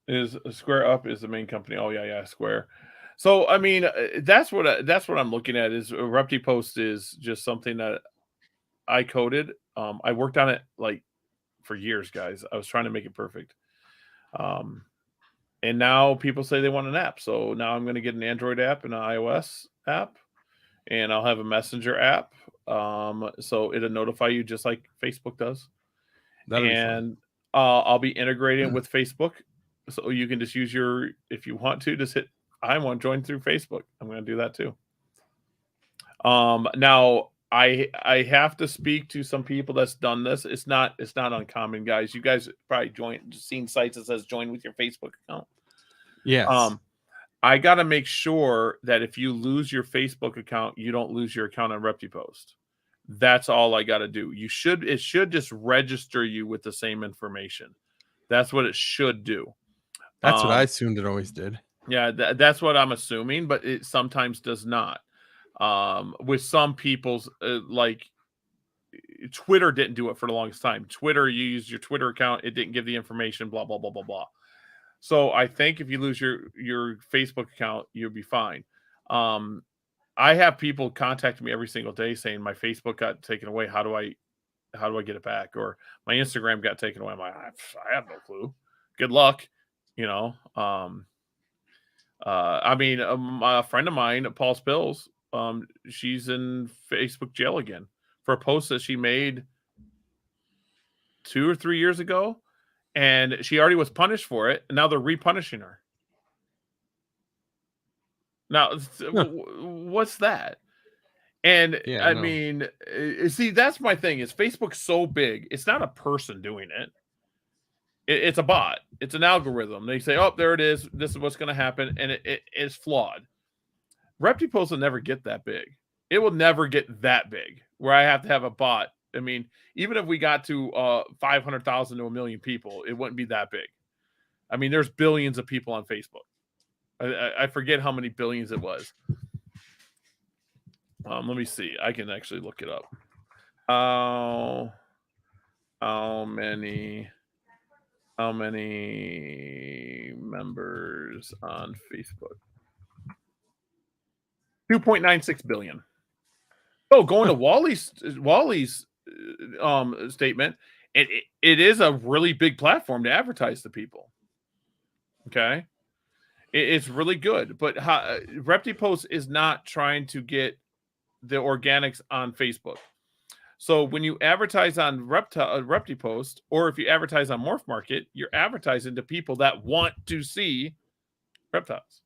is Square Up is the main company. Oh yeah, Square. So I mean, that's what I'm looking at. Is Repti Post is just something that I coded. I worked on it like for years, guys. I was trying to make it perfect. And now people say they want an app. So now I'm going to get an Android app and an iOS app, and I'll have a Messenger app. So it'll notify you just like Facebook does. And I'll be integrating with Facebook. So you can just use if you want to, just hit, I want to join through Facebook. I'm going to do that too. Now I have to speak to some people that's done this. It's not uncommon, guys. You guys probably seen sites that says join with your Facebook account. Yes. I got to make sure that if you lose your Facebook account, you don't lose your account on Repti Post. That's all I got to do. It should just register you with the same information. That's what it should do. That's what I assumed it always did. Yeah, that's what I'm assuming, but it sometimes does not. With some people's, like Twitter didn't do it for the longest time. Twitter, you use your Twitter account, it didn't give the information, blah, blah, blah, blah, blah. So I think if you lose your Facebook account, you'll be fine. I have people contact me every single day saying my Facebook got taken away. How do I get it back? Or my Instagram got taken away. I'm like, I have no clue. Good luck. You know. I mean, a friend of mine, Paul Spills, she's in Facebook jail again for a post that she made 2 or 3 years ago, and she already was punished for it, and now they're repunishing her. Now, what's that? And Yeah, I no. mean, see, that's my thing. Is Facebook's so big? It's not a person doing it. It's a bot. It's an algorithm. They say, "Oh, there it is. This is what's going to happen," and it is flawed. Repti Post will never get that big. It will never get that big where I have to have a bot. I mean, even if we got to 500,000 to 1 million people, it wouldn't be that big. I mean, there's billions of people on Facebook. I forget how many billions it was. Let me see. I can actually look it up. How many members on Facebook? 2.96 billion. Oh, going to Wally's statement, it is a really big platform to advertise to people. Okay, it's really good, but Repti Post is not trying to get the organics on Facebook. So when you advertise on Repti Post, or if you advertise on Morph Market, you're advertising to people that want to see reptiles.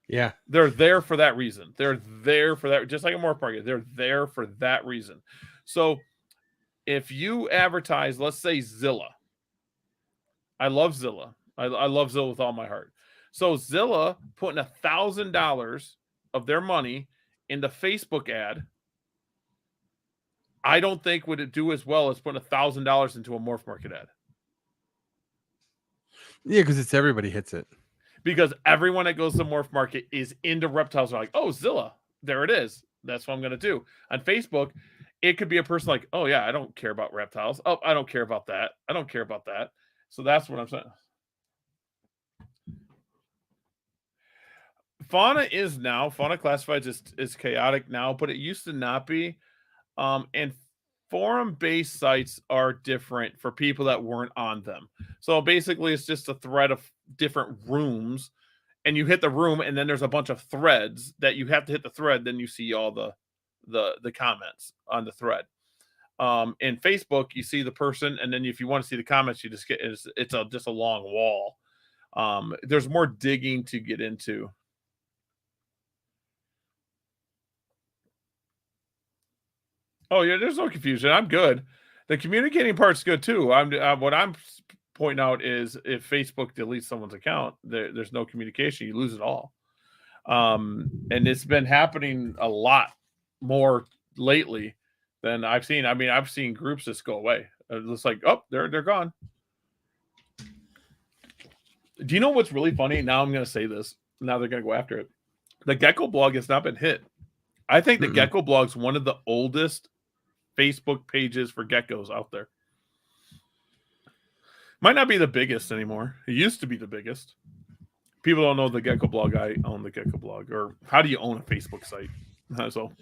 Yeah. They're there for that reason. They're there for that, just like a Morph Market. They're there for that reason. So if you advertise, let's say Zilla. I love Zilla. I love Zilla with all my heart. So Zilla putting $1,000 of their money into Facebook ad, I don't think would it do as well as putting $1,000 into a Morph Market ad. Yeah, because it's everybody hits it. Because everyone that goes to Morph Market is into reptiles. They're like, oh, Zilla, there it is. That's what I'm going to do. On Facebook, it could be a person like, oh, yeah, I don't care about reptiles. Oh, I don't care about that. I don't care about that. So that's what I'm saying. Fauna classifieds is chaotic now, but it used to not be. And forum-based sites are different for people that weren't on them. So basically, it's just a thread of different rooms, and you hit the room, and then there's a bunch of threads that you have to hit the thread. Then you see all the comments on the thread. In Facebook, you see the person, and then if you want to see the comments, you just get it's just a long wall. There's more digging to get into. Oh yeah, there's no confusion. I'm good. The communicating part's good too. What I'm pointing out is if Facebook deletes someone's account, there's no communication. You lose it all. And it's been happening a lot more lately than I've seen. I mean, I've seen groups just go away. It's like, oh, they're gone. Do you know what's really funny? Now I'm going to say this. Now they're going to go after it. The Gecko blog has not been hit. I think the Gecko blog's one of the oldest Facebook pages for geckos out there. Might not be the biggest anymore. It used to be the biggest. People don't know the Gecko blog. I own the Gecko blog. Or how do you own a Facebook site? So,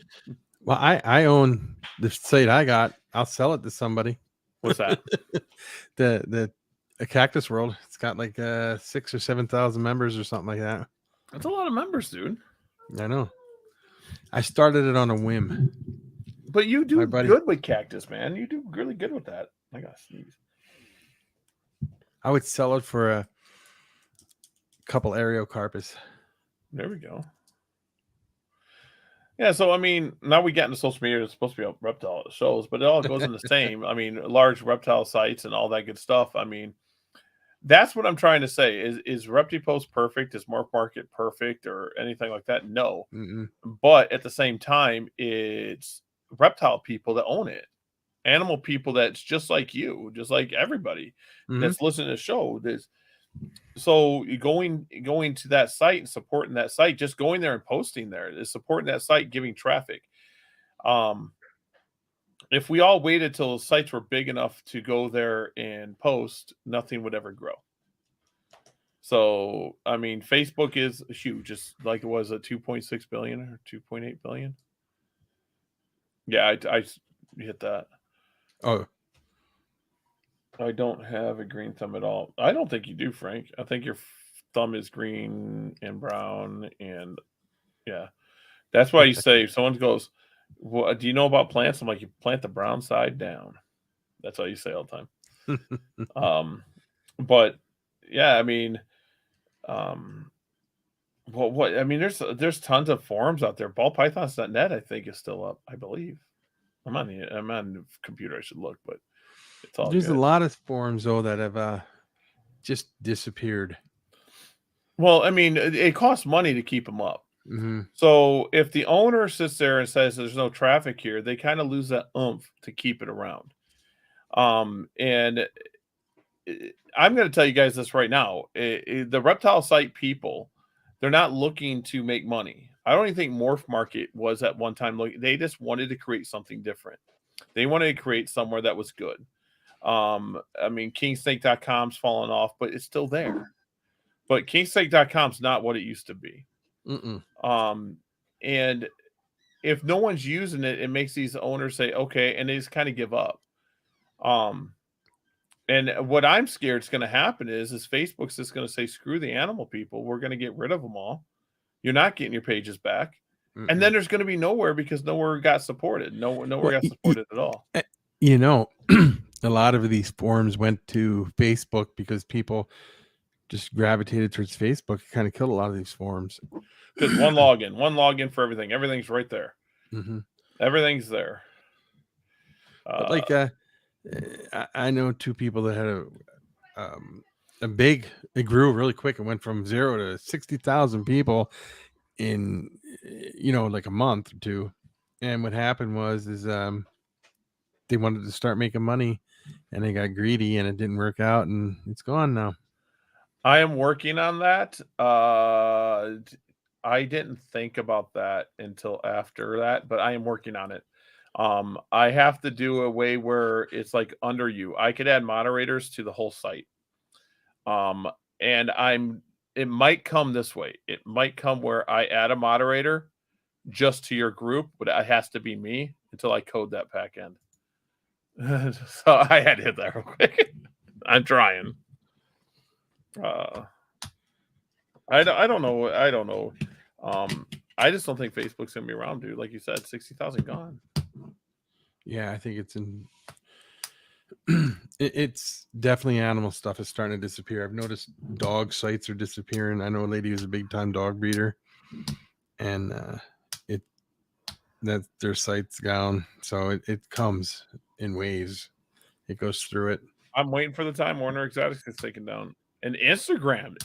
well, I own the site I got. I'll sell it to somebody. What's that? the Cactus World. It's got like 6,000 or 7,000 members or something like that. That's a lot of members, dude. I know. I started it on a whim. But you do good with Cactus, man. You do really good with that. I gotta sneeze. I would sell it for a couple Areocarpus. There we go. Yeah, so I mean, now we get into social media. It's supposed to be reptile shows, but it all goes in the same. I mean, large reptile sites and all that good stuff. I mean, that's what I'm trying to say. Is Repti Post perfect? Is Morph Market perfect or anything like that? No. Mm-mm. But at the same time, it's reptile people that own it. Animal people that's just like you, just like everybody that's listening to the show. So going to that site and supporting that site, just going there and posting there is supporting that site, giving traffic. If we all waited till sites were big enough to go there and post, nothing would ever grow. So, I mean, Facebook is huge, just like it was a 2.6 billion or 2.8 billion. Yeah, I hit that. Oh, I don't have a green thumb at all. I don't think you do, Frank. I think your thumb is green and brown, and yeah, that's why you say if someone goes, "What do you know about plants?" I'm like, you plant the brown side down. That's all you say all the time. But yeah, I mean, um, what I mean, there's tons of forums out there. Ballpythons.net, I think, is still up. I believe. I'm on the computer. I should look, but it's all there's a good. lot of forums though that have just disappeared. Well, I mean, it costs money to keep them up. Mm-hmm. So if the owner sits there and says there's no traffic here, they kind of lose that oomph to keep it around. And I'm going to tell you guys this right now: the reptile site people, they're not looking to make money. I don't even think Morph Market was at one time. They just wanted to create something different. They wanted to create somewhere that was good. I mean, kingsnake.com's fallen off, but it's still there. But kingsnake.com's not what it used to be. And if no one's using it, it makes these owners say, okay, and they just kind of give up. And what I'm scared is going to happen is Facebook's just going to say, screw the animal people. We're going to get rid of them all. You're not getting your pages back. And then there's going to be nowhere because nowhere got supported. Nowhere got supported at all. You know, a lot of these forums went to Facebook because people just gravitated towards Facebook. It kind of killed a lot of these forums. Because one login for everything. Everything's right there. Mm-hmm. Everything's there. But like, I know two people that had it grew really quick. It went from 0 to 60,000 people in, like a month or two. And what happened was they wanted to start making money and they got greedy and it didn't work out and it's gone now. I am working on that. I didn't think about that until after that, but I am working on it. I have to do a way where it's like under you. I could add moderators to the whole site. And it might come this way. It might come where I add a moderator just to your group, but it has to be me until I code that back end. So I had to hit that real quick. I'm trying. I don't know. I don't know. I just don't think Facebook's gonna be around, dude. Like you said, 60,000 gone. Yeah, I think it's in. It's definitely animal stuff is starting to disappear. I've noticed dog sites are disappearing. I know a lady who's a big time dog breeder, and that their site's down. So it comes in waves. It goes through it. I'm waiting for the time Warner Exotics gets taken down. And Instagram,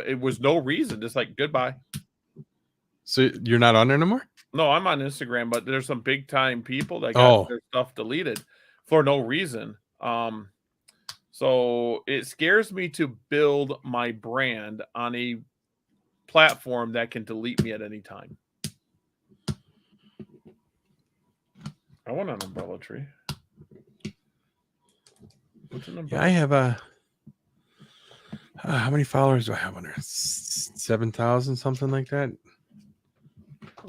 it was no reason, just like goodbye. So you're not on there no more? No, I'm on Instagram, but there's some big time people that got their stuff deleted for no reason. So it scares me to build my brand on a platform that can delete me at any time. I want an umbrella tree. What's an umbrella? Yeah, I have how many followers do I have on there? 7,000, something like that.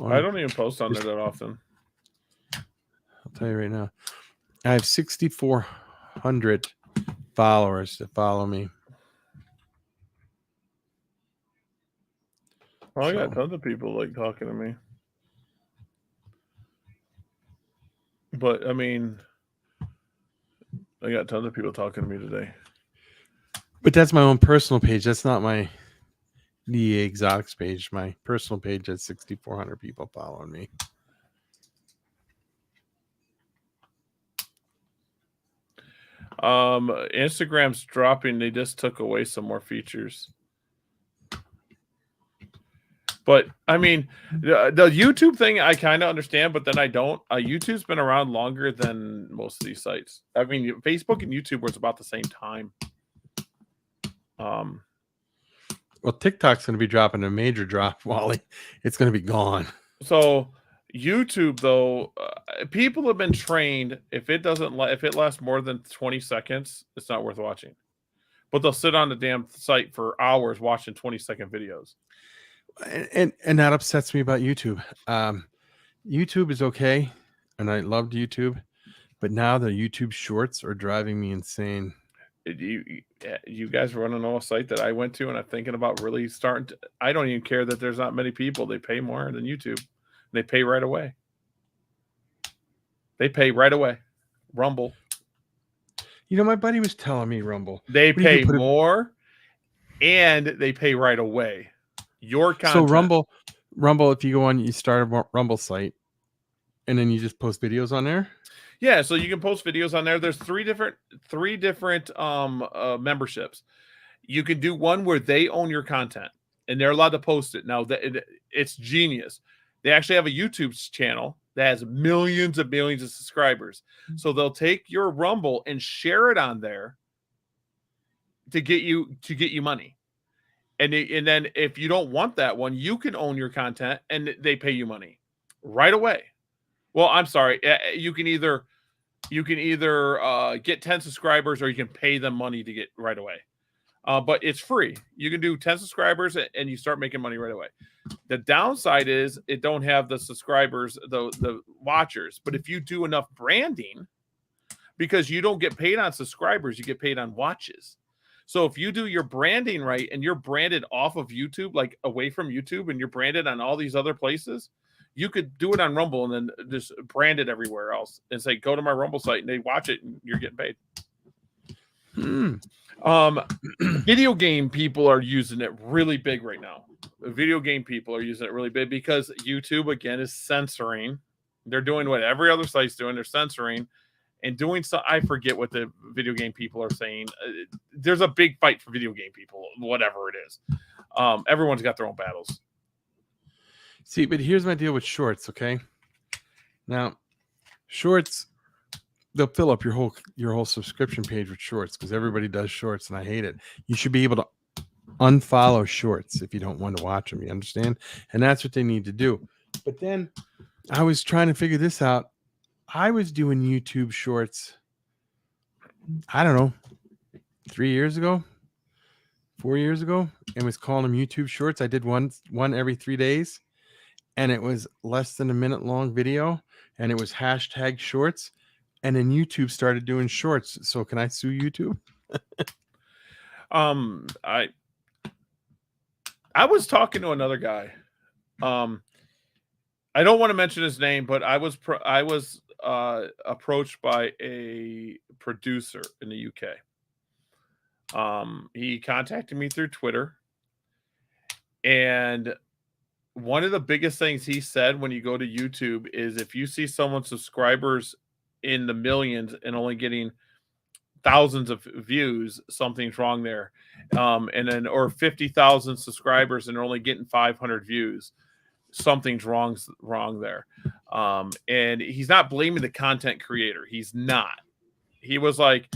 I don't even post on there that often. I'll tell you right now. I have 6,400 followers that follow me. Oh, I got tons of people like talking to me. But I mean, I got tons of people talking to me today. But that's my own personal page. That's not my DEA Exotics page. My personal page has 6,400 people following me. Instagram's dropping. They just took away some more features. But I mean, the YouTube thing I kind of understand, but then I don't. YouTube's been around longer than most of these sites. I mean, Facebook and YouTube was about the same time. Well, TikTok's going to be dropping a major drop, Wally. It's going to be gone. So YouTube, though, people have been trained. If it lasts more than 20 seconds, it's not worth watching. but they'll sit on the damn site for hours watching 20-second videos. And that upsets me about YouTube. YouTube is okay, and I loved YouTube, but now the YouTube Shorts are driving me insane. You guys want to know a site that I went to, and I'm thinking about really starting to, I don't even care that there's not many people. They pay more than YouTube. They pay right away. Rumble. You know, my buddy was telling me Rumble. They pay more, and they pay right away. Your content. So Rumble, if you go on, you start a Rumble site, and then you just post videos on there. Yeah, so you can post videos on there. There's three different memberships. You can do one where they own your content and they're allowed to post it. Now it's genius. They actually have a YouTube channel that has millions of subscribers. So they'll take your Rumble and share it on there to get you money. And then if you don't want that one, you can own your content and they pay you money right away. Well, I'm sorry. You can either get 10 subscribers or you can pay them money to get right away. But it's free. You can do 10 subscribers and you start making money right away. The downside is it don't have the subscribers, the watchers. But if you do enough branding, because you don't get paid on subscribers, you get paid on watches. So if you do your branding right and you're branded off of YouTube, like away from YouTube, and you're branded on all these other places, you could do it on Rumble and then just brand it everywhere else and say, go to my Rumble site, and they watch it and you're getting paid. Video game people are using it really big right now. Video game people are using it really big because YouTube, again, is censoring. They're doing what every other site's doing. They're censoring and doing so. I forget what the video game people are saying. There's a big fight for video game people, whatever it is. Everyone's got their own battles. See, but here's my deal with Shorts, okay? Now, Shorts, they'll fill up your whole subscription page with Shorts because everybody does Shorts, and I hate it. You should be able to unfollow Shorts if you don't want to watch them. You understand? And that's what they need to do. But then I was trying to figure this out. I was doing YouTube Shorts, I don't know, 3 years ago, 4 years ago, and was calling them YouTube Shorts. I did one every 3 days. And it was less than a minute long video, and it was hashtag Shorts. And then YouTube started doing Shorts. So can I sue YouTube? I was talking to another guy. I don't want to mention his name, but I was approached by a producer in the UK. He contacted me through Twitter, and one of the biggest things he said when you go to YouTube is if you see someone's subscribers in the millions and only getting thousands of views, something's wrong there. And then, or 50,000 subscribers and they're only getting 500 views, something's wrong there. And he's not blaming the content creator. He's not. He was like,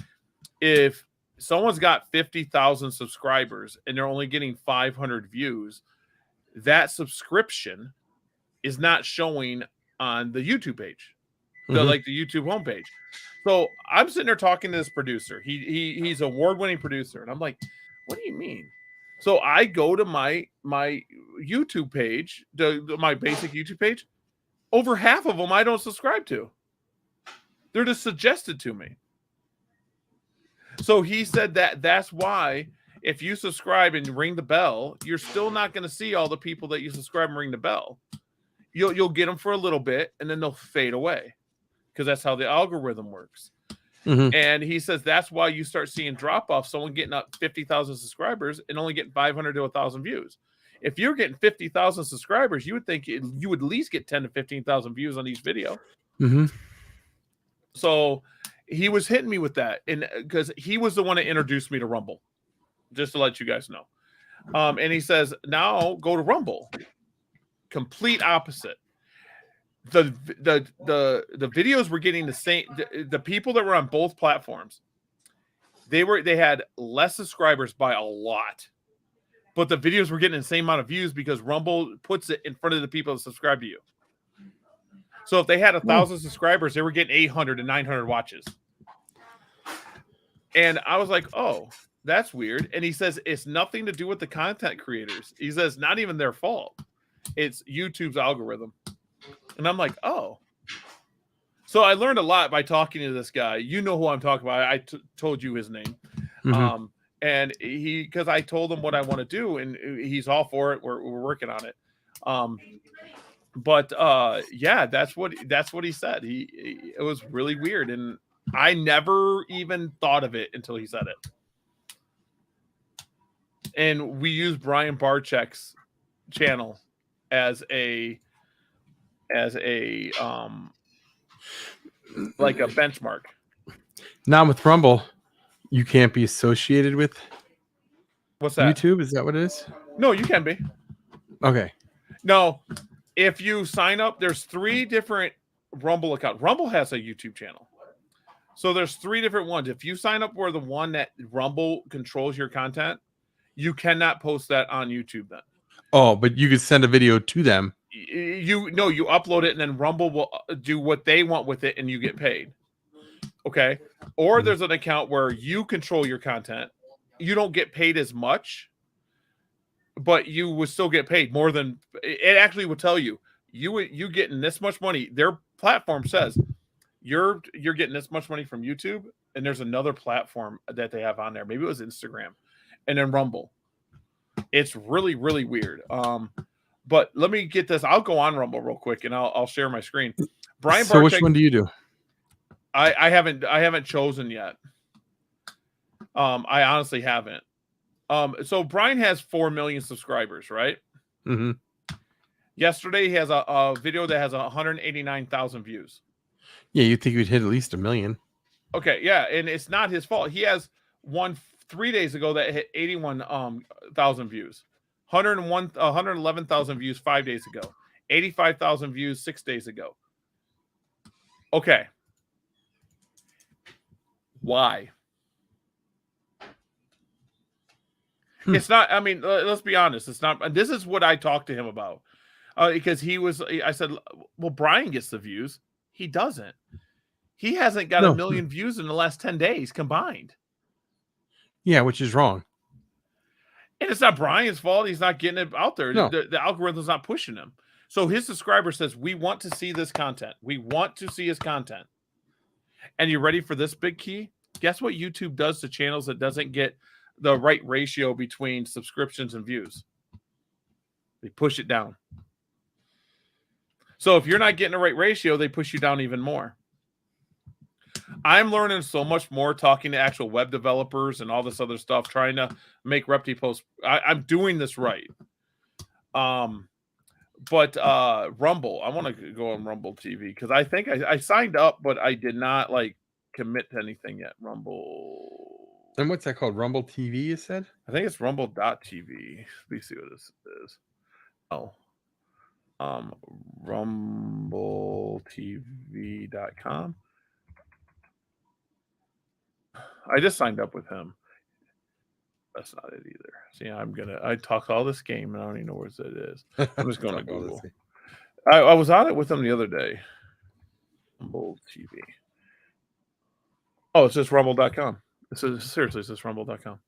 if someone's got 50,000 subscribers and they're only getting 500 views, that subscription is not showing on the YouTube page, like the YouTube homepage. So I'm sitting there talking to this producer. He's an award-winning producer, and I'm like, "What do you mean?" So I go to my YouTube page, my basic YouTube page. Over half of them I don't subscribe to. They're just suggested to me. So he said that's why, if you subscribe and ring the bell, you're still not going to see all the people that you subscribe and ring the bell. You'll get them for a little bit, and then they'll fade away because that's how the algorithm works. And he says that's why you start seeing drop-off, someone getting up 50,000 subscribers and only getting 500 to 1,000 views. If you're getting 50,000 subscribers, you would think you would at least get 10 to 15,000 views on each video. So he was hitting me with that, and because he was the one that introduced me to Rumble. Just to let you guys know. And he says, now go to Rumble. Complete opposite. The videos were getting the same. The people that were on both platforms, they had less subscribers by a lot. But the videos were getting the same amount of views because Rumble puts it in front of the people that subscribe to you. So if they had 1,000 subscribers, they were getting 800 to 900 watches. And I was like, oh. that's weird. And he says it's nothing to do with the content creators. He says not even their fault. It's YouTube's algorithm. And I'm like, oh. So I learned a lot by talking to this guy. You know who I'm talking about. I told you his name. Mm-hmm. And because I told him what I want to do, and he's all for it. We're working on it. But yeah, that's what he said. It was really weird, and I never even thought of it until he said it. And we use Brian Barczyk's channel as a like a benchmark. Now with Rumble, you can't be associated with What's that? YouTube. Is that what it is? No, you can be. Okay. No, if you sign up, there's 3 different Rumble accounts. Rumble has a YouTube channel. So there's 3 different ones. If you sign up for the one that Rumble controls your content, you cannot post that on YouTube then. Oh, but you could send a video to them. You upload it and then Rumble will do what they want with it and you get paid. Okay. Or there's an account where you control your content. You don't get paid as much, but you would still get paid more than it actually will tell you. You getting this much money. Their platform says you're getting this much money from YouTube, and there's another platform that they have on there. Maybe it was Instagram, and then Rumble. It's really, really weird. But let me get this. I'll go on Rumble real quick, and I'll share my screen. Brian So Barczyk, which one do you do? I haven't chosen yet. I honestly haven't. So Brian has 4 million subscribers, right? Mm-hmm. Yesterday he has a video that has 189,000 views. Yeah, you'd think you'd hit at least 1 million. Okay, yeah, and it's not his fault. He has one 3 days ago that hit 81,000 views. 111,000 views 5 days ago. 85,000 views 6 days ago. Okay. Why? It's not, I mean, let's be honest. It's not, this is what I talked to him about. Because I said, well, Brian gets the views. He doesn't. He hasn't got 1 million views in the last 10 days combined. Yeah, which is wrong. And it's not Brian's fault. He's not getting it out there. No. The algorithm's not pushing him. So his subscriber says, we want to see this content. We want to see his content. And you ready for this big key? Guess what YouTube does to channels that doesn't get the right ratio between subscriptions and views? They push it down. So if you're not getting the right ratio, they push you down even more. I'm learning so much more talking to actual web developers and all this other stuff, trying to make Repti Post. I'm doing this right. But Rumble, I want to go on Rumble TV because I think I signed up, but I did not like commit to anything yet. Rumble. And what's that called? Rumble TV, you said? I think it's rumble.tv. Let me see what this is. Oh. rumbletv.com. I just signed up with him. That's not it either. See, I talk all this game and I don't even know where it is. I'm just going to Google. I was on it with him the other day. Rumble TV. Oh, it's just rumble.com. Seriously, it's just rumble.com.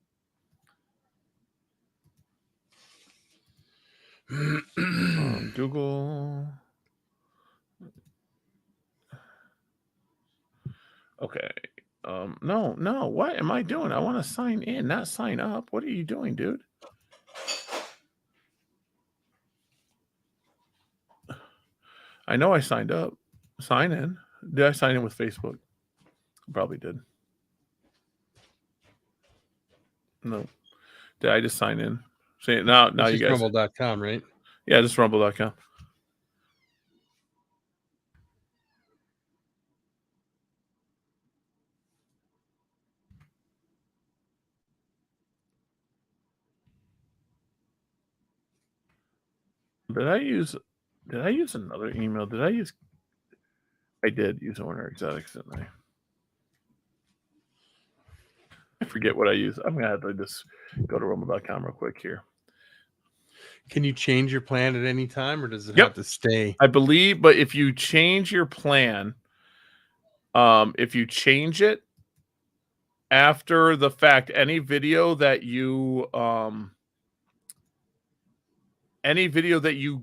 Google. Okay. No. What am I doing? I want to sign in, not sign up. What are you doing, dude? I know I signed up. Sign in. Did I sign in with Facebook? Probably did. No. Did I just sign in? See, now you guys. Rumble.com, right? Yeah, just rumble.com. Did I use another email? I did use Owner Exotics, didn't I? I forget what I use. I'm gonna have to just go to rumble.com real quick here. Can you change your plan at any time, or does it have to stay? I believe, but if you change your plan, if you change it, after the fact, any video that you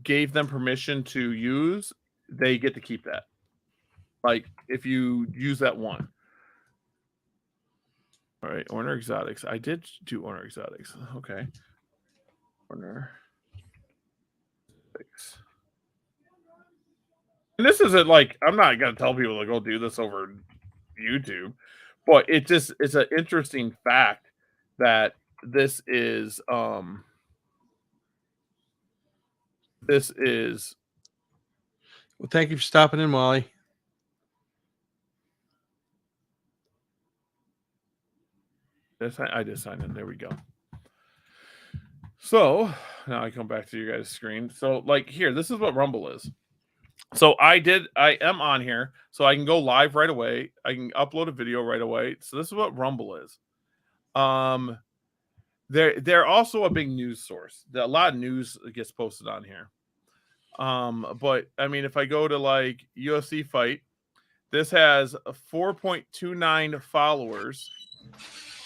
gave them permission to use, they get to keep that. Like if you use that one. All right, Orner Exotics. I did do Orner Exotics. Okay. Orner Exotics. And this isn't like, I'm not gonna tell people to go do this over YouTube, but it's an interesting fact that this is Well, thank you for stopping in, Wally. I just signed in. There we go. So now I come back to you guys' screen. So like here, this is what Rumble is. So I am on here, so I can go live right away. I can upload a video right away. So this is what Rumble is. They're also a big news source. A lot of news gets posted on here. But I mean, if I go to like UFC fight, this has 4.29 followers,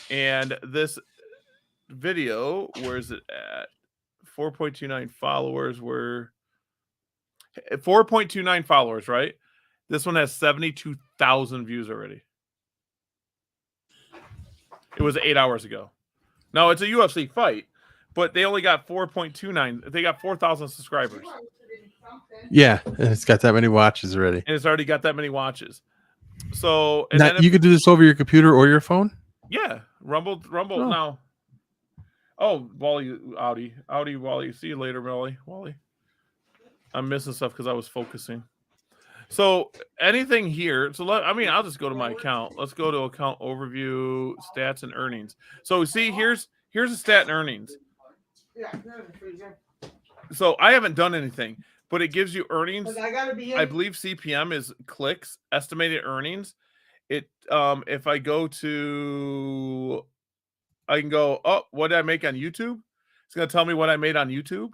and this video, where is it at? 4.29 followers. Were 4.29 followers, right? This one has 72,000 views already. It was 8 hours ago. No, it's a UFC fight, but they only got 4.29. They got 4,000 subscribers. Yeah, and it's got that many watches already. And it's already got that many watches. So and now, then you could do this over your computer or your phone? Yeah, Rumble Oh. now. Oh, Wally, Audi, Wally. See you later, Wally. I'm missing stuff because I was focusing. So anything here. So I'll just go to my account. Let's go to account overview, stats and earnings. So see, here's a stat and earnings. So I haven't done anything, but it gives you earnings. I believe CPM is clicks, estimated earnings. It if I go to, I can go, oh, what did I make on YouTube? It's gonna tell me what I made on YouTube.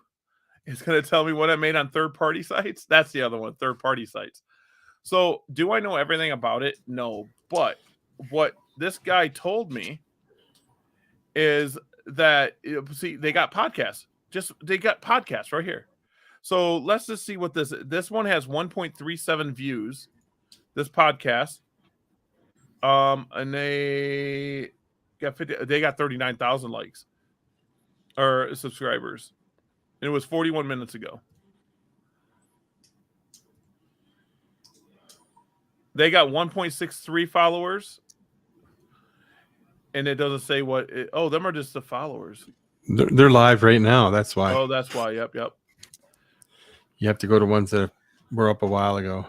It's gonna tell me what I made on third-party sites. That's the other one, third-party sites. So do I know everything about it? No, but what this guy told me is that, see, they got podcasts. They got podcasts right here. So let's just see what this one has 1.37 views. This podcast, and they got 39,000 likes or subscribers. And it was 41 minutes ago. They got 1.63 followers. And it doesn't say what. Them are just the followers. They're live right now. That's why. Oh, that's why. Yep. You have to go to ones that were up a while ago.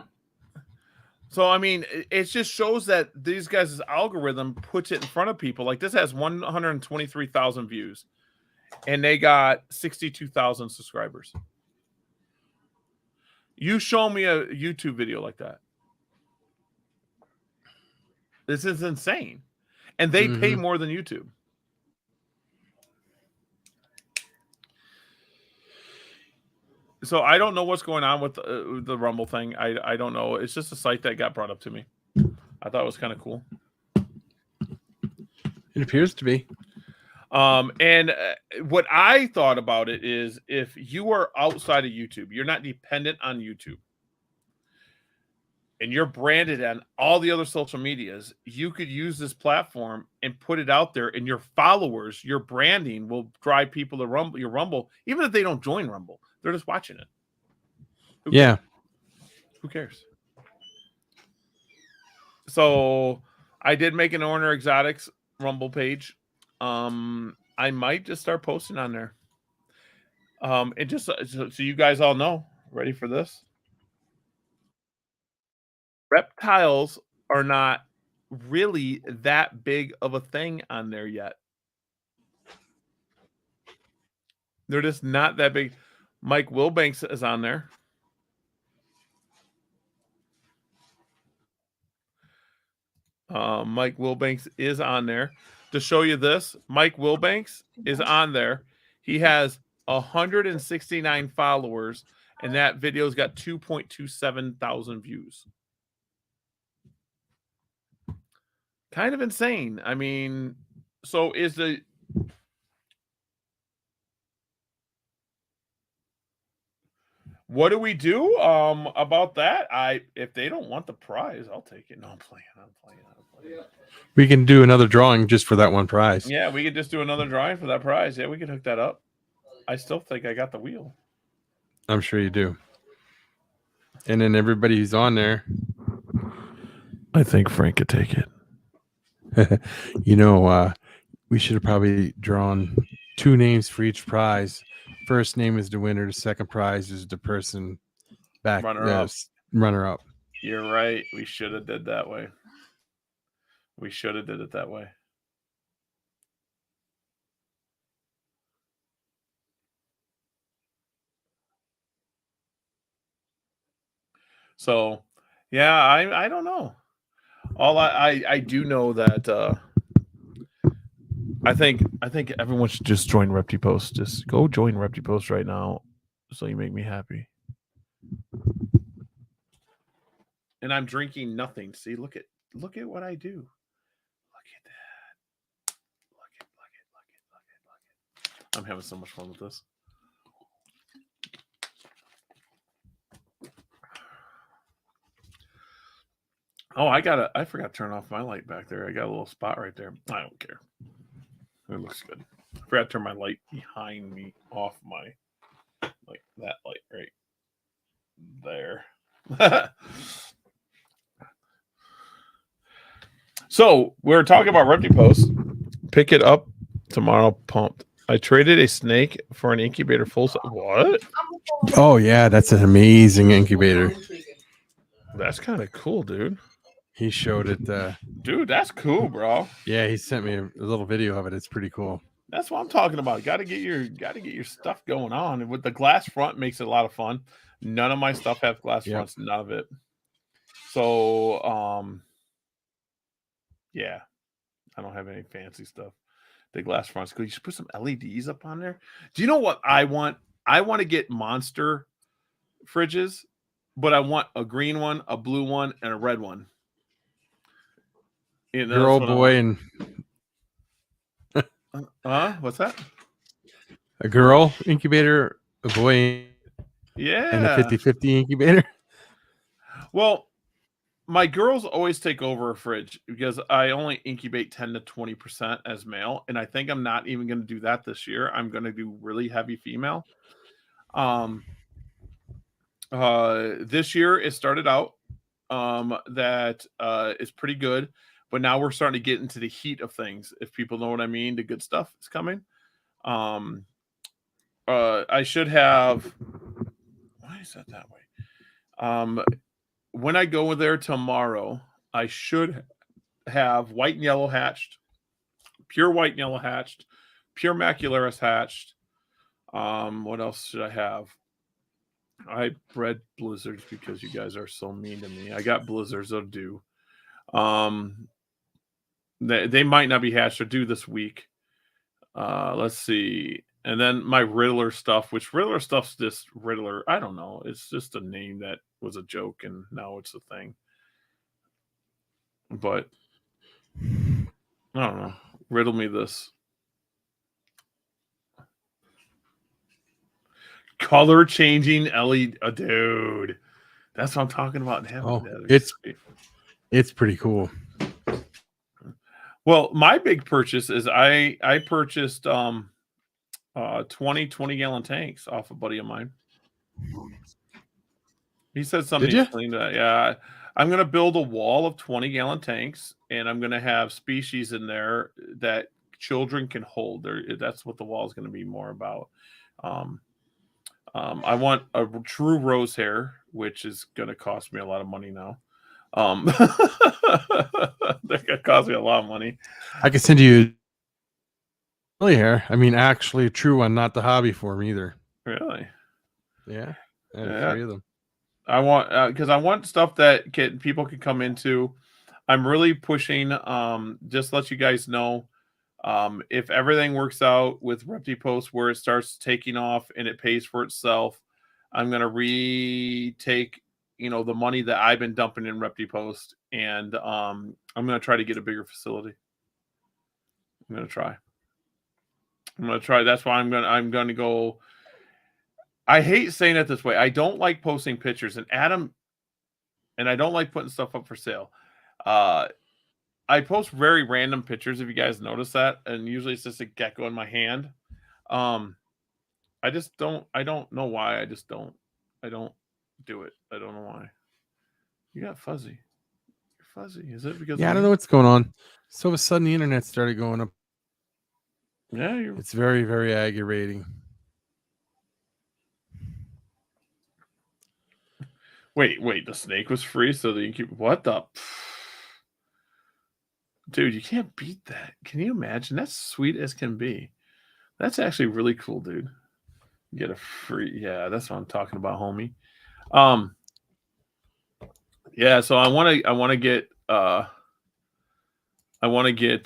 So, I mean, it just shows that these guys' algorithm puts it in front of people. Like this has 123,000 views. And they got 62,000 subscribers. You show me a YouTube video like that. This is insane. And they pay more than YouTube. So I don't know what's going on with the Rumble thing. I don't know. It's just a site that got brought up to me. I thought it was kind of cool. It appears to be. And what I thought about it is, if you are outside of YouTube, you're not dependent on YouTube, and you're branded on all the other social medias, you could use this platform and put it out there, and your followers, your branding will drive people to your Rumble, even if they don't join Rumble. They're just watching it. Who cares? So I did make an Orner Exotics Rumble page. I might just start posting on there. And just so you guys all know, ready for this? Reptiles are not really that big of a thing on there yet. They're just not that big. Mike Wilbanks is on there. Mike Wilbanks is on there. To show you this, Mike Wilbanks is on there. He has 169 followers, and that video's got 2.27 thousand views. Kind of insane. I mean, so is the what do we do about that? If they don't want the prize, I'll take it. No, I'm playing. We can do another drawing just for that one prize. Yeah, we could just do another drawing for that prize. Yeah, we could hook that up. I still think I got the wheel. I'm sure you do. And then everybody who's on there, I think Frank could take it. you know, we should have probably drawn 2 names for each prize. First name is the winner. The second prize is the person back runner up. You're right. We should have did that way. We should have did it that way. So, yeah, I don't know. All I do know that I think everyone should just join Repti Post. Just go join Repti Post right now, so you make me happy. And I'm drinking nothing. See, look at what I do. Look at that. Look it. I'm having so much fun with this. Oh, I forgot to turn off my light back there. I got a little spot right there. I don't care. It looks good. I forgot to turn my light behind me off my, like that light right there. So we're talking about Repti Post. Pick it up tomorrow. Pumped. I traded a snake for an incubator full size. What? Oh yeah, that's an amazing incubator. That's kind of cool, dude. He showed it. Dude, that's cool, bro. Yeah, he sent me a little video of it. It's pretty cool. That's what I'm talking about. Got to get your stuff going on, and with the glass front makes it a lot of fun. None of my stuff have glass fronts. None of it. So, yeah, I don't have any fancy stuff. The glass fronts. Could you just put some LEDs up on there? Do you know what I want? I want to get monster fridges, but I want a green one, a blue one, and a red one. You know, girl, boy, and what's that? A girl incubator, a boy, Yeah, and a 50-50 incubator. Well, my girls always take over a fridge because I only incubate 10 to 20% as male, and I think I'm not even going to do that this year. I'm going to do really heavy female. This year it started out that is pretty good, but now we're starting to get into the heat of things. If people know what I mean, the good stuff is coming. I should have. Why is that way? When I go there tomorrow, I should have white and yellow hatched, pure white and yellow hatched, pure macularis hatched. What else should I have? I bred blizzards because you guys are so mean to me. I got blizzards that'll do. They might not be hatched or due this week. Let's see. And then my Riddler stuff, which Riddler stuff's just Riddler. I don't know. It's just a name that was a joke, and now it's a thing. But I don't know. Riddle me this. Color changing LED, dude. That's what I'm talking about. Oh, it's pretty cool. Well, my big purchase is I purchased 20 gallon tanks off a buddy of mine. He said something. Yeah, I'm gonna build a wall of 20 gallon tanks, and I'm gonna have species in there that children can hold. That's what the wall is going to be more about. I want a true rose hair, which is going to cost me a lot of money now. That could cost me a lot of money. I could send you really hair. I mean, actually a true one, not the hobby form either. Really? Yeah. I have 3 of them. I want because I want stuff that people can come into. I'm really pushing. Just to let you guys know, if everything works out with Repti Post where it starts taking off and it pays for itself, I'm gonna retake the money that I've been dumping in Repti Post and I'm gonna try to get a bigger facility. I'm gonna try. That's why I'm gonna go. I hate saying it this way. I don't like posting pictures, and I don't like putting stuff up for sale. I post very random pictures, if you guys notice that, and usually it's just a gecko in my hand. I don't know why. I don't do it. I don't know why. You got fuzzy. You're fuzzy. Is it because Yeah, I don't know what's going on. So all of a sudden the internet started going up. Yeah, it's very, very aggravating. Wait, the snake was free, so the what the dude, you can't beat that. Can you imagine? That's sweet as can be. That's actually really cool, dude. You get a free, yeah, that's what I'm talking about, homie. Yeah, so I want to get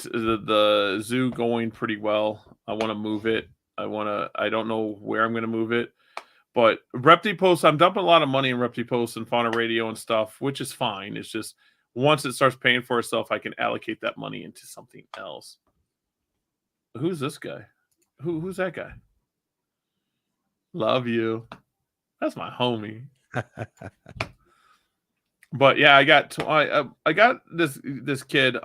the zoo going pretty well. I want to move it. I don't know where I'm going to move it. But Repti Post, I'm dumping a lot of money in Repti Post and Fauna Radio and stuff, which is fine. It's just once it starts paying for itself, I can allocate that money into something else. Who's this guy? Who's that guy? Love you. That's my homie. But yeah, I got this kid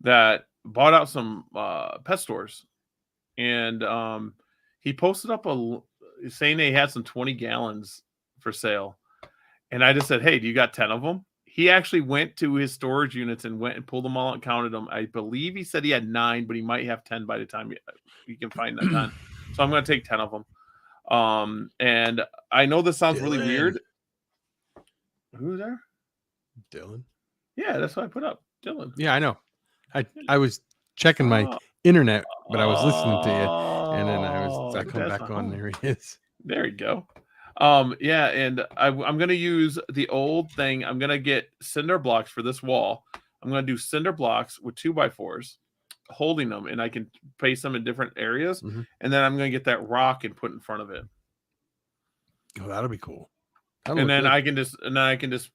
that bought out some pet stores, and he posted up saying they had some 20 gallons for sale, and I just said, "Hey, do you got 10 of them?" He actually went to his storage units and went and pulled them all and counted them. I believe he said he had 9, but he might have 10 by the time you can find that 10. So I'm going to take 10 of them. And I know this sounds really weird. Who's there? Dylan. Yeah, that's what I put up. Dylan. Yeah, I know. I was checking my internet, but I was listening to you, and then I come back on. There he is. There you go. Yeah, and I'm gonna use the old thing. I'm gonna get cinder blocks for this wall. I'm gonna do cinder blocks with 2x4s, holding them, and I can place them in different areas. Mm-hmm. And then I'm gonna get that rock and put in front of it. Oh, that'll be cool. And then I can just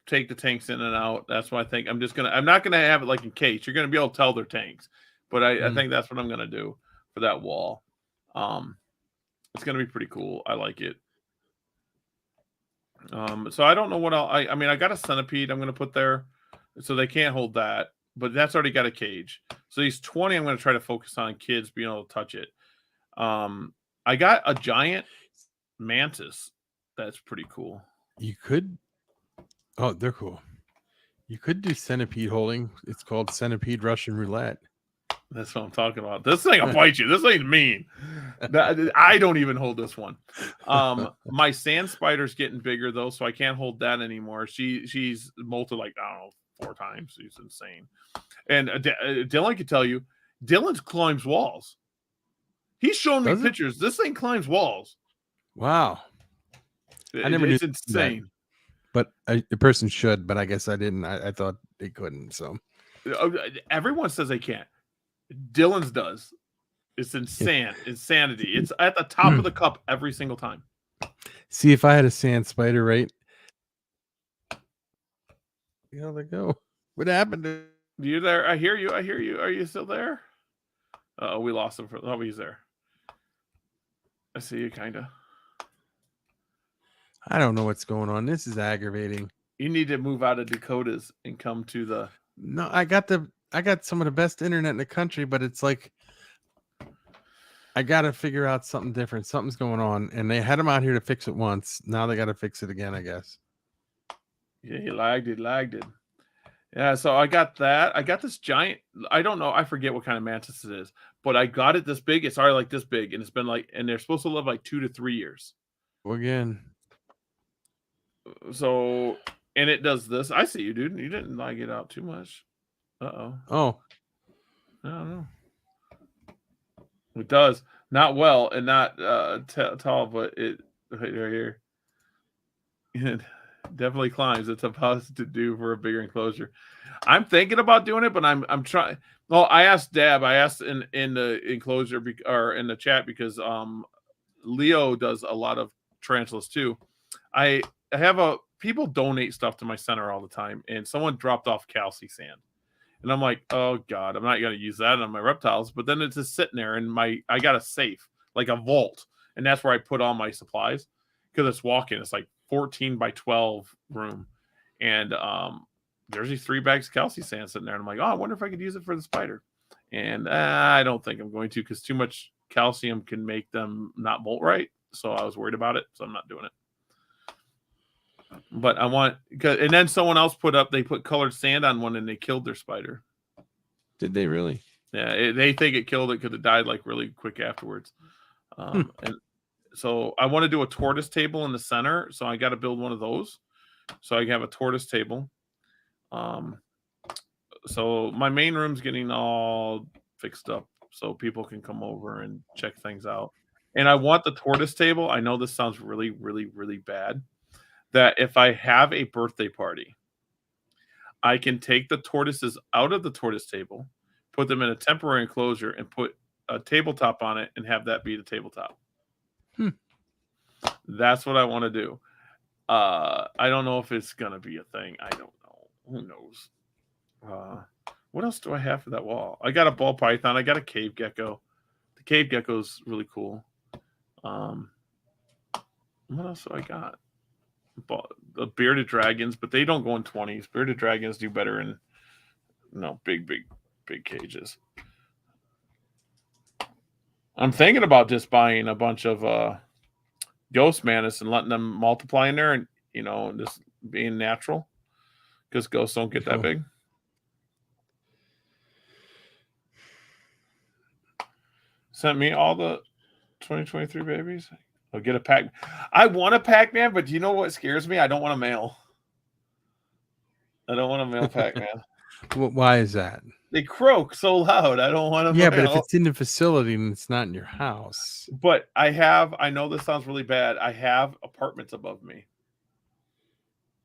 take the tanks in and out. That's what I think. I'm not gonna have it like in case. You're gonna be able to tell they're tanks, but I think that's what I'm gonna do for that wall. It's gonna be pretty cool. I like it. So I don't know what else. I mean, I got a centipede I'm going to put there, so they can't hold that, but that's already got a cage. So these 20, I'm going to try to focus on kids being able to touch it. I got a giant mantis. That's pretty cool. You could, oh, they're cool. You could do centipede holding. It's called centipede Russian roulette. That's what I'm talking about. This thing will bite you. This thing's mean. I don't even hold this one. My sand spider's getting bigger though, so I can't hold that anymore. She's molted like, I don't know, 4 times. She's insane. And Dylan can tell you, Dylan climbs walls. He's showing me pictures. This thing climbs walls. Wow. I never knew. It's insane. But a person should, but I guess I didn't. I thought they couldn't. So everyone says they can't. Dylan's does. It's insanity. It's at the top of the cup every single time. See, if I had a sand spider, right? There they go. What happened to you? There? I hear you. Are you still there? Oh, we lost him. He's there. I see you, kind of. I don't know what's going on. This is aggravating. You need to move out of Dakotas and come to the. No, I got some of the best internet in the country, but it's like I got to figure out something different. Something's going on, and they had them out here to fix it once. Now they got to fix it again, I guess. Yeah, he lagged it. Yeah, so I got that. I got this giant. I don't know. I forget what kind of mantis it is, but I got it this big. It's already like this big, and it's been like, and they're supposed to live like 2 to 3 years. Again. So, and it does this. I see you, dude. You didn't like it out too much. Oh. I don't know. It does not well and not tall, but it right here. It definitely climbs. It's supposed to do for a bigger enclosure. I'm thinking about doing it, but I'm trying. Well, I asked Dab. I asked in the enclosure or in the chat because Leo does a lot of tarantulas too. I have people donate stuff to my center all the time, and someone dropped off calci sand. And I'm like, oh God, I'm not gonna use that on my reptiles. But then it's just sitting there, and I got a safe, like a vault, and that's where I put all my supplies because it's walk-in. It's like 14 by 12 room, and there's these 3 bags of calci sand sitting there, and I'm like, oh, I wonder if I could use it for the spider. And I don't think I'm going to, because too much calcium can make them not bolt right. So I was worried about it, so I'm not doing it. But I want, and then someone else they put colored sand on one and they killed their spider. Did they really? Yeah, they think it killed it because it died like really quick afterwards. And so I want to do a tortoise table in the center. So I got to build one of those. So I can have a tortoise table. So my main room's getting all fixed up so people can come over and check things out. And I want the tortoise table. I know this sounds really, really, really bad. That if I have a birthday party, I can take the tortoises out of the tortoise table, put them in a temporary enclosure, and put a tabletop on it and have that be the tabletop. That's what I want to do. I don't know if it's going to be a thing. I don't know. Who knows? What else do I have for that wall? I got a ball python. I got a cave gecko. The cave gecko is really cool. What else do I got? The bearded dragons, but they don't go in 20s. Bearded dragons do better in big cages. I'm thinking about just buying a bunch of ghost mantis and letting them multiply in there, and just being natural, because ghosts don't get that big. Sent me all the 2023 babies. I'll get a pack. I want a Pac-Man, but you know what scares me? I don't want a mail. I don't want a mail Pac-Man. Why is that? They croak so loud. I don't want to. Yeah, but if it's in the facility and it's not in your house. But I know this sounds really bad. I have apartments above me.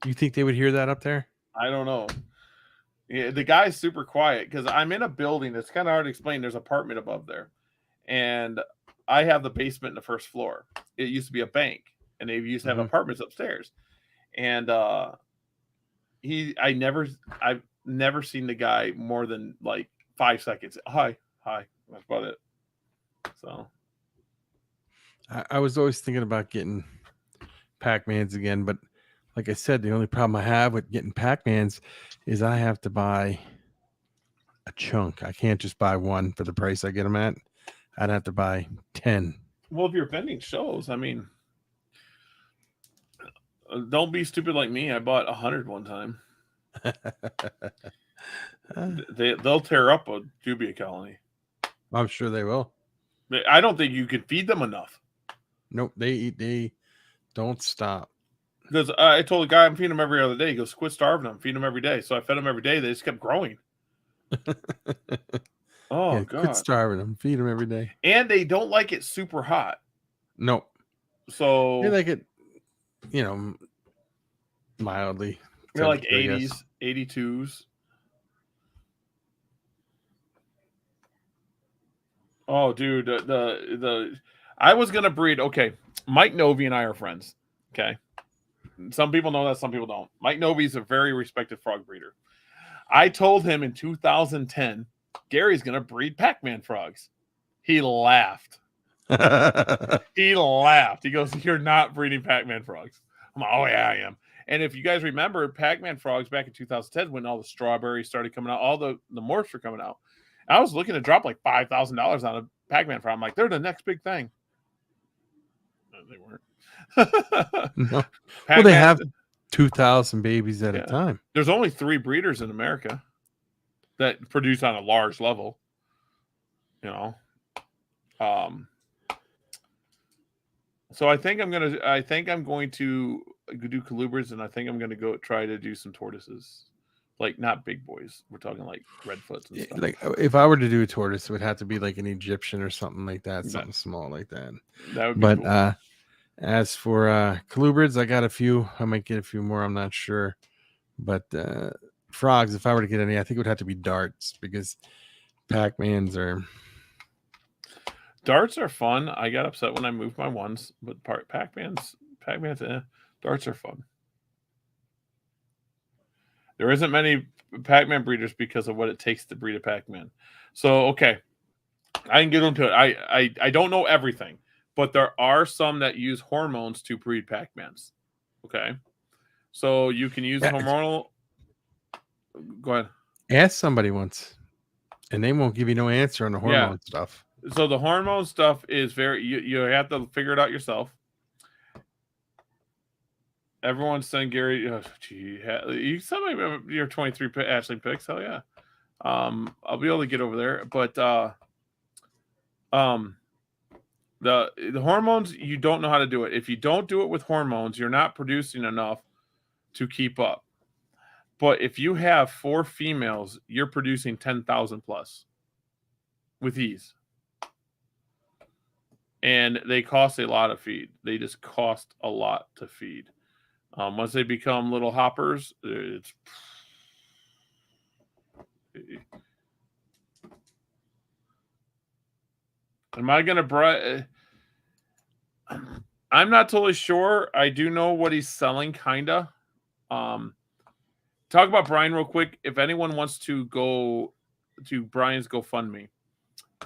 You think they would hear that up there? I don't know. Yeah, the guy's super quiet because I'm in a building that's kind of hard to explain. There's an apartment above there, and I have the basement and the first floor. It used to be a bank, and they used to have apartments upstairs. And I've never seen the guy more than like 5 seconds. Hi. That's about it. So I was always thinking about getting Pac-Mans again, but like I said, the only problem I have with getting Pac-Mans is I have to buy a chunk. I can't just buy one for the price I get them at. I'd have to buy 10. Well, if you're vending shows, I mean, don't be stupid like me. I bought 100 one time. They'll tear up a dubia colony. I'm sure they will. I don't think you can feed them enough. Nope, they don't stop. Because I told the guy I'm feeding them every other day. He goes, quit starving them. Feed them every day. So I fed them every day. They just kept growing. Oh, yeah, God. Quit starving them. Feed them every day. And they don't like it super hot. Nope. So they like it, mildly. They're like 80s, 82s. Oh, dude, I was gonna breed. Okay, Mike Novi and I are friends. Okay, some people know that, some people don't. Mike Novi is a very respected frog breeder. I told him in 2010, Gary's gonna breed Pac-Man frogs. He laughed. He laughed. He goes, "You're not breeding Pac-Man frogs." I'm like, "Oh yeah, I am." And if you guys remember, Pac-Man frogs back in 2010, when all the strawberries started coming out, all the morphs were coming out. I was looking to drop like $5,000 on a Pac-Man frog. I'm like, they're the next big thing. No, they weren't. No. Well, they have 2,000 babies at a time. There's only 3 breeders in America that produce on a large level. So I think I'm going to do colubrids, and I think I'm going to go try to do some tortoises. Like, not big boys. We're talking like redfoots and stuff. Like, if I were to do a tortoise, it would have to be like an Egyptian or something like that, something small like that. That would be cool. As for colubrids, I got a few. I might get a few more. I'm not sure. But frogs, if I were to get any, I think it would have to be darts, because Pac-Mans are... Darts are fun. I got upset when I moved my ones, but Pac-Mans, darts are fun. There isn't many Pac-Man breeders because of what it takes to breed a Pac-Man. So, okay, I can get into it. I don't know everything, but there are some that use hormones to breed Pac-Mans. Okay, so you can use hormonal. Go ahead. Ask somebody once, and they won't give you no answer on the hormone stuff. So the hormone stuff is very you have to figure it out yourself. Everyone's saying Gary, oh, gee, you somebody your 23 Ashley picks. Hell yeah. I'll be able to get over there, but the hormones, you don't know how to do it. If you don't do it with hormones, you're not producing enough to keep up. But if you have 4 females, you're producing 10,000 plus with ease. And they cost a lot of feed. They just cost a lot to feed. Once they become little hoppers, it's am I gonna I'm not totally sure. I do know what he's selling, kinda. Talk about Brian real quick. If anyone wants to go to Brian's GoFundMe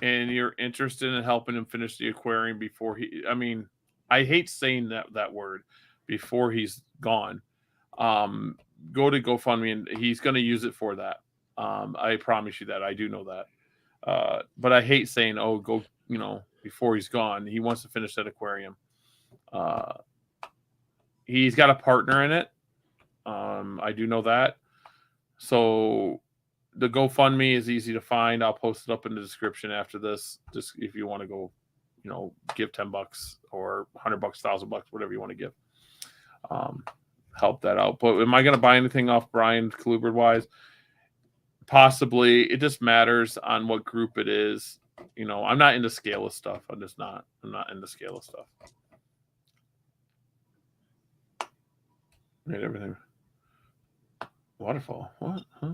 and you're interested in helping him finish the aquarium before I hate saying that word, before he's gone. Go to GoFundMe and he's going to use it for that. I promise you that. I do know that. But I hate saying, oh, go, before he's gone. He wants to finish that aquarium. He's got a partner in it. I do know that. So the GoFundMe is easy to find. I'll post it up in the description after this. Just if you want to go, give $10 or $100, $1,000, whatever you want to give. Help that out. But am I going to buy anything off Brian Kluber wise? Possibly. It just matters on what group it is. I'm not into scaleless stuff. I'm not into scaleless stuff. Made everything. Waterfall. What? Huh?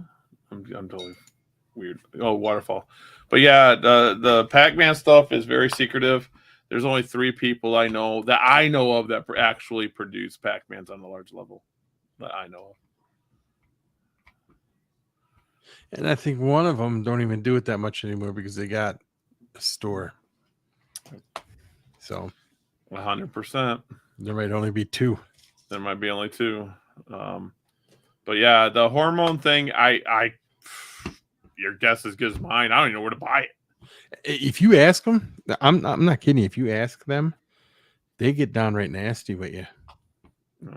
I'm totally weird. Oh, waterfall. But yeah, the Pac-Man stuff is very secretive. There's only 3 people I know of that actually produce Pac-Mans on the large level that I know of. And I think one of them don't even do it that much anymore because they got a store. So 100%. There might only be 2. There might be only 2. But yeah, the hormone thing, I your guess is as good as mine. I don't even know where to buy it. If you ask them, I'm not kidding. If you ask them, they get downright nasty with you.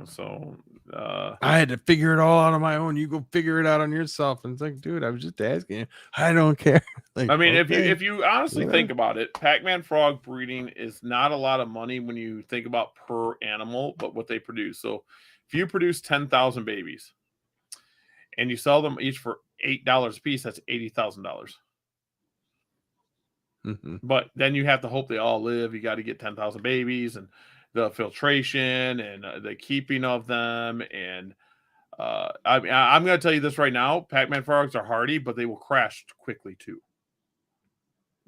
So I had to figure it all out on my own. You go figure it out on yourself. And it's like, dude, I was just asking you. I don't care. Like, I mean, okay, if you honestly think about it, Pac-Man frog breeding is not a lot of money when you think about per animal, but what they produce. So if you produce 10,000 babies and you sell them each for $8 a piece, that's $80,000. Mm-hmm. But then you have to hope they all live. You got to get 10,000 babies and the filtration and the keeping of them. And I'm going to tell you this right now. Pac-Man frogs are hardy, but they will crash quickly too.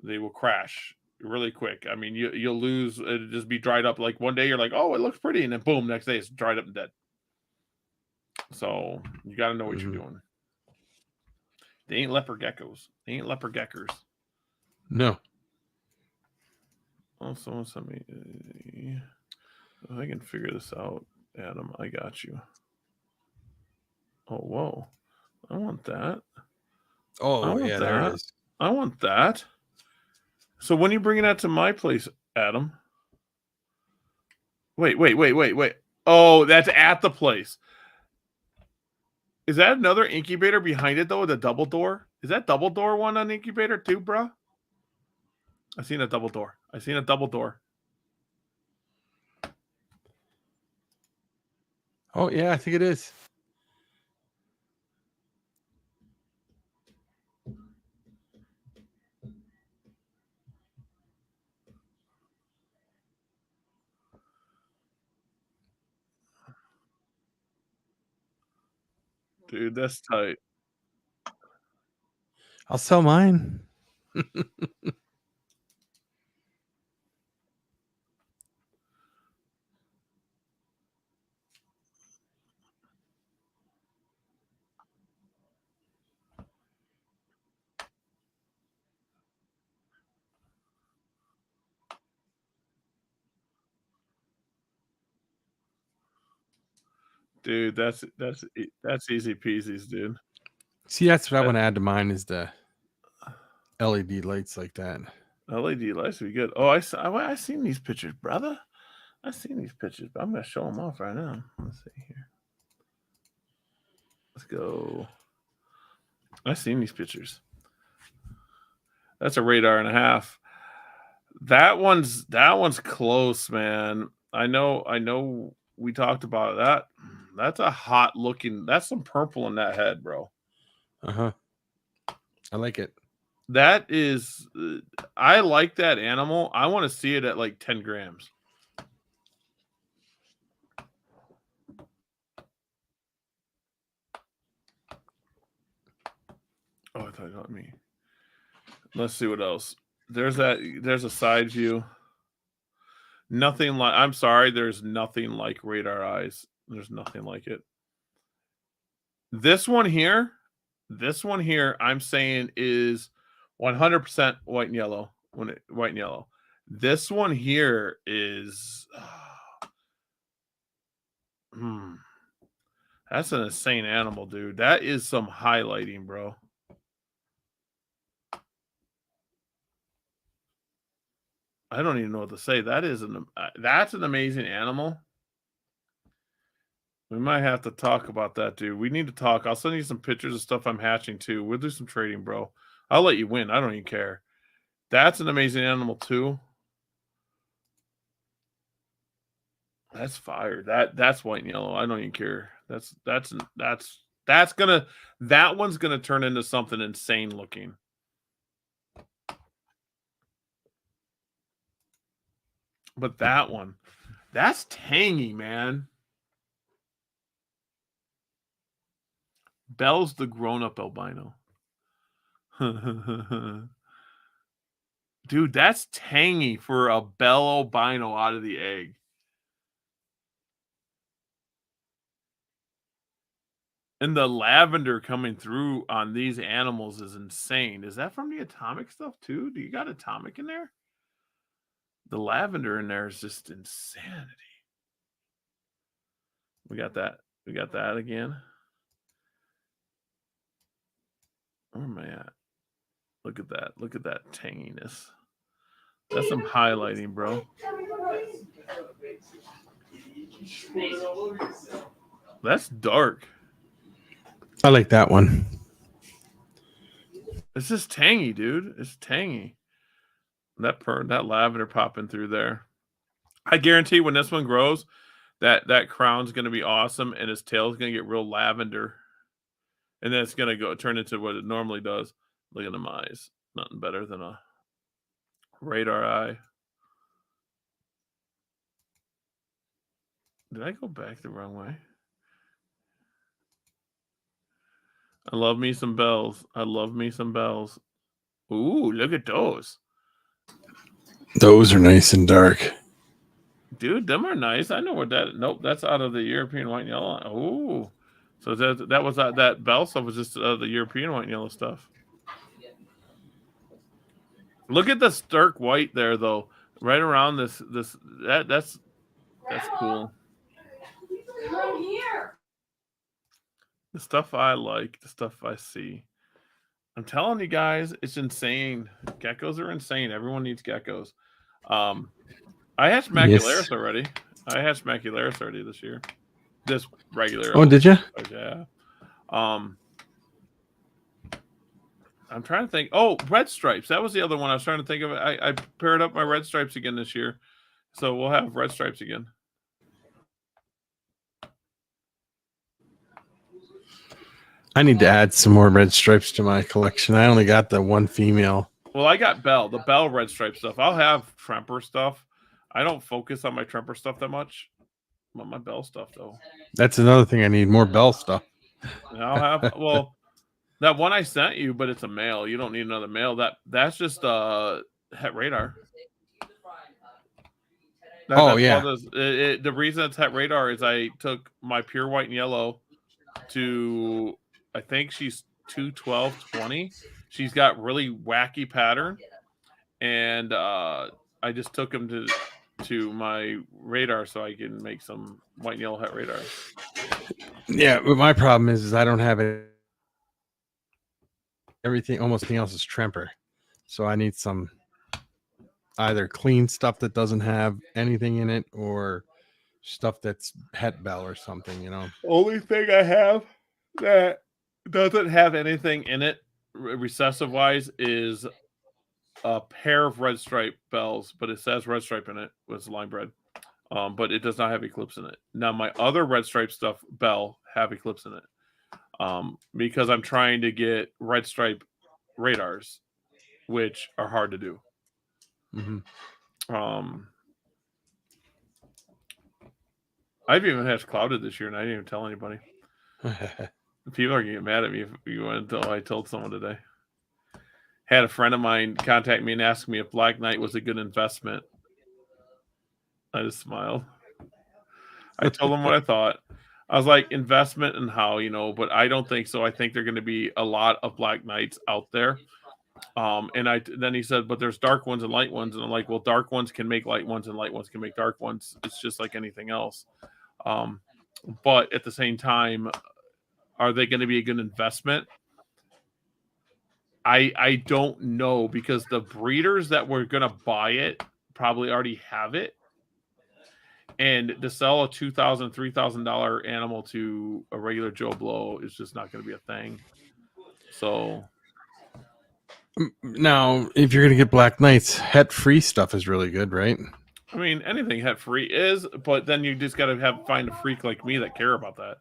They will crash really quick. I mean, you'll lose. It'll just be dried up. Like one day you're like, oh, it looks pretty. And then boom, next day it's dried up and dead. So you got to know what you're doing. They ain't leopard geckos. They ain't leopard geckers. No. Oh, someone sent me. I can figure this out, Adam. I got you. Oh, whoa. I want that. Oh, yeah, there it is. I want that. So when are you bringing that to my place, Adam? Wait. Oh, that's at the place. Is that another incubator behind it, though, with a double door? Is that double door one on the incubator, too, bro? I seen a double door. Oh, yeah, I think it is. Dude, that's tight. I'll sell mine. Dude, that's easy peasies, dude. See, that's what I want to add to mine is the LED lights like that. LED lights would be good. Oh, I seen these pictures, brother. I seen these pictures, but I'm gonna show them off right now. Let's see here. Let's go. I seen these pictures. That's a radar and a half. That one's close, man. I know we talked about that. That's a hot looking. That's some purple in that head, bro. I like it. That is, I like that animal. I want to see it at like 10 grams. Oh, I thought not me. Let's see what else. There's a side view. Nothing like, I'm sorry, there's nothing like radar eyes. There's nothing like it. This one here, I'm saying is 100% white and yellow. White and yellow. This one here is that's an insane animal, dude. That is some highlighting, bro. I don't even know what to say. That's an amazing animal. We might have to talk about that, dude. We need to talk. I'll send you some pictures of stuff I'm hatching too. We'll do some trading, bro. I'll let you win. I don't even care. That's an amazing animal too. That's fire. That's white and yellow. I don't even care. That one's gonna turn into something insane looking. But that one, that's tangy, man. Bell's the grown-up albino. Dude, that's tangy for a Bell albino out of the egg. And the lavender coming through on these animals is insane. Is that from the atomic stuff too? Do you got atomic in there? The lavender in there is just insanity. We got that. We got that again. Where am I at? Look at that. Look at that tanginess. That's some highlighting, bro. That's dark. I like that one. It's just tangy, dude. It's tangy. That lavender popping through there. I guarantee when this one grows, that crown's going to be awesome, and his tail's going to get real lavender, and then it's going to turn into what it normally does. Look at them eyes. Nothing better than a radar eye. Did I go back the wrong way? I love me some bells. I love me some bells. Ooh, look at those. Those are nice and dark. Dude, them are nice. I know where that. Nope, that's out of the European white and yellow. Ooh, so that was that bell stuff was just the European white and yellow stuff. Look at the stark white there, though. Right around that's cool. The stuff I like, the stuff I see. I'm telling you guys, it's insane. Geckos are insane. Everyone needs geckos. I hatched macularis already. I hatched macularis already this year. This regular. Oh, did you? Yeah. I'm trying to think. Oh, red stripes. That was the other one I was trying to think of. I paired up my red stripes again this year. So we'll have red stripes again. I need to add some more red stripes to my collection. I only got the one female. Well, I got the Bell red stripe stuff. I'll have Tremper stuff. I don't focus on my Tremper stuff that much. But my Bell stuff, though. That's another thing. I need more Bell stuff. And I'll have, well, that one I sent you, but it's a male. You don't need another male. That's just het radar. The reason it's het radar is I took my pure white and yellow to, I think she's 212-20. She's got really wacky pattern, and I just took him to my radar so I can make some white and yellow het radar. Yeah, but my problem is I don't have it. Almost everything else is Tremper. So I need some either clean stuff that doesn't have anything in it or stuff that's het bell or something, you know. Only thing I have that doesn't have anything in it, recessive wise, is a pair of red stripe bells, but it says red stripe in it with lime bread. But it does not have eclipse in it. Now my other red stripe stuff bell have eclipse in it. Because I'm trying to get red stripe radars, which are hard to do. Mm-hmm. I've even had clouded this year, and I didn't even tell anybody. People are gonna get mad at me if you went until I told someone today. Had a friend of mine contact me and ask me if Black Knight was a good investment. I just smiled. I told him what I thought. I was like, investment and how, but I don't think so. I think there are going to be a lot of Black Knights out there. And then he said, but there's dark ones and light ones. And I'm like, well, dark ones can make light ones and light ones can make dark ones. It's just like anything else. But at the same time, are they going to be a good investment? I don't know, because the breeders that were going to buy it probably already have it. And to sell a $2,000, $3,000 animal to a regular Joe Blow is just not going to be a thing. So now, if you're going to get Black Knights, het-free stuff is really good, right? I mean, anything het-free is, but then you just got to find a freak like me that care about that.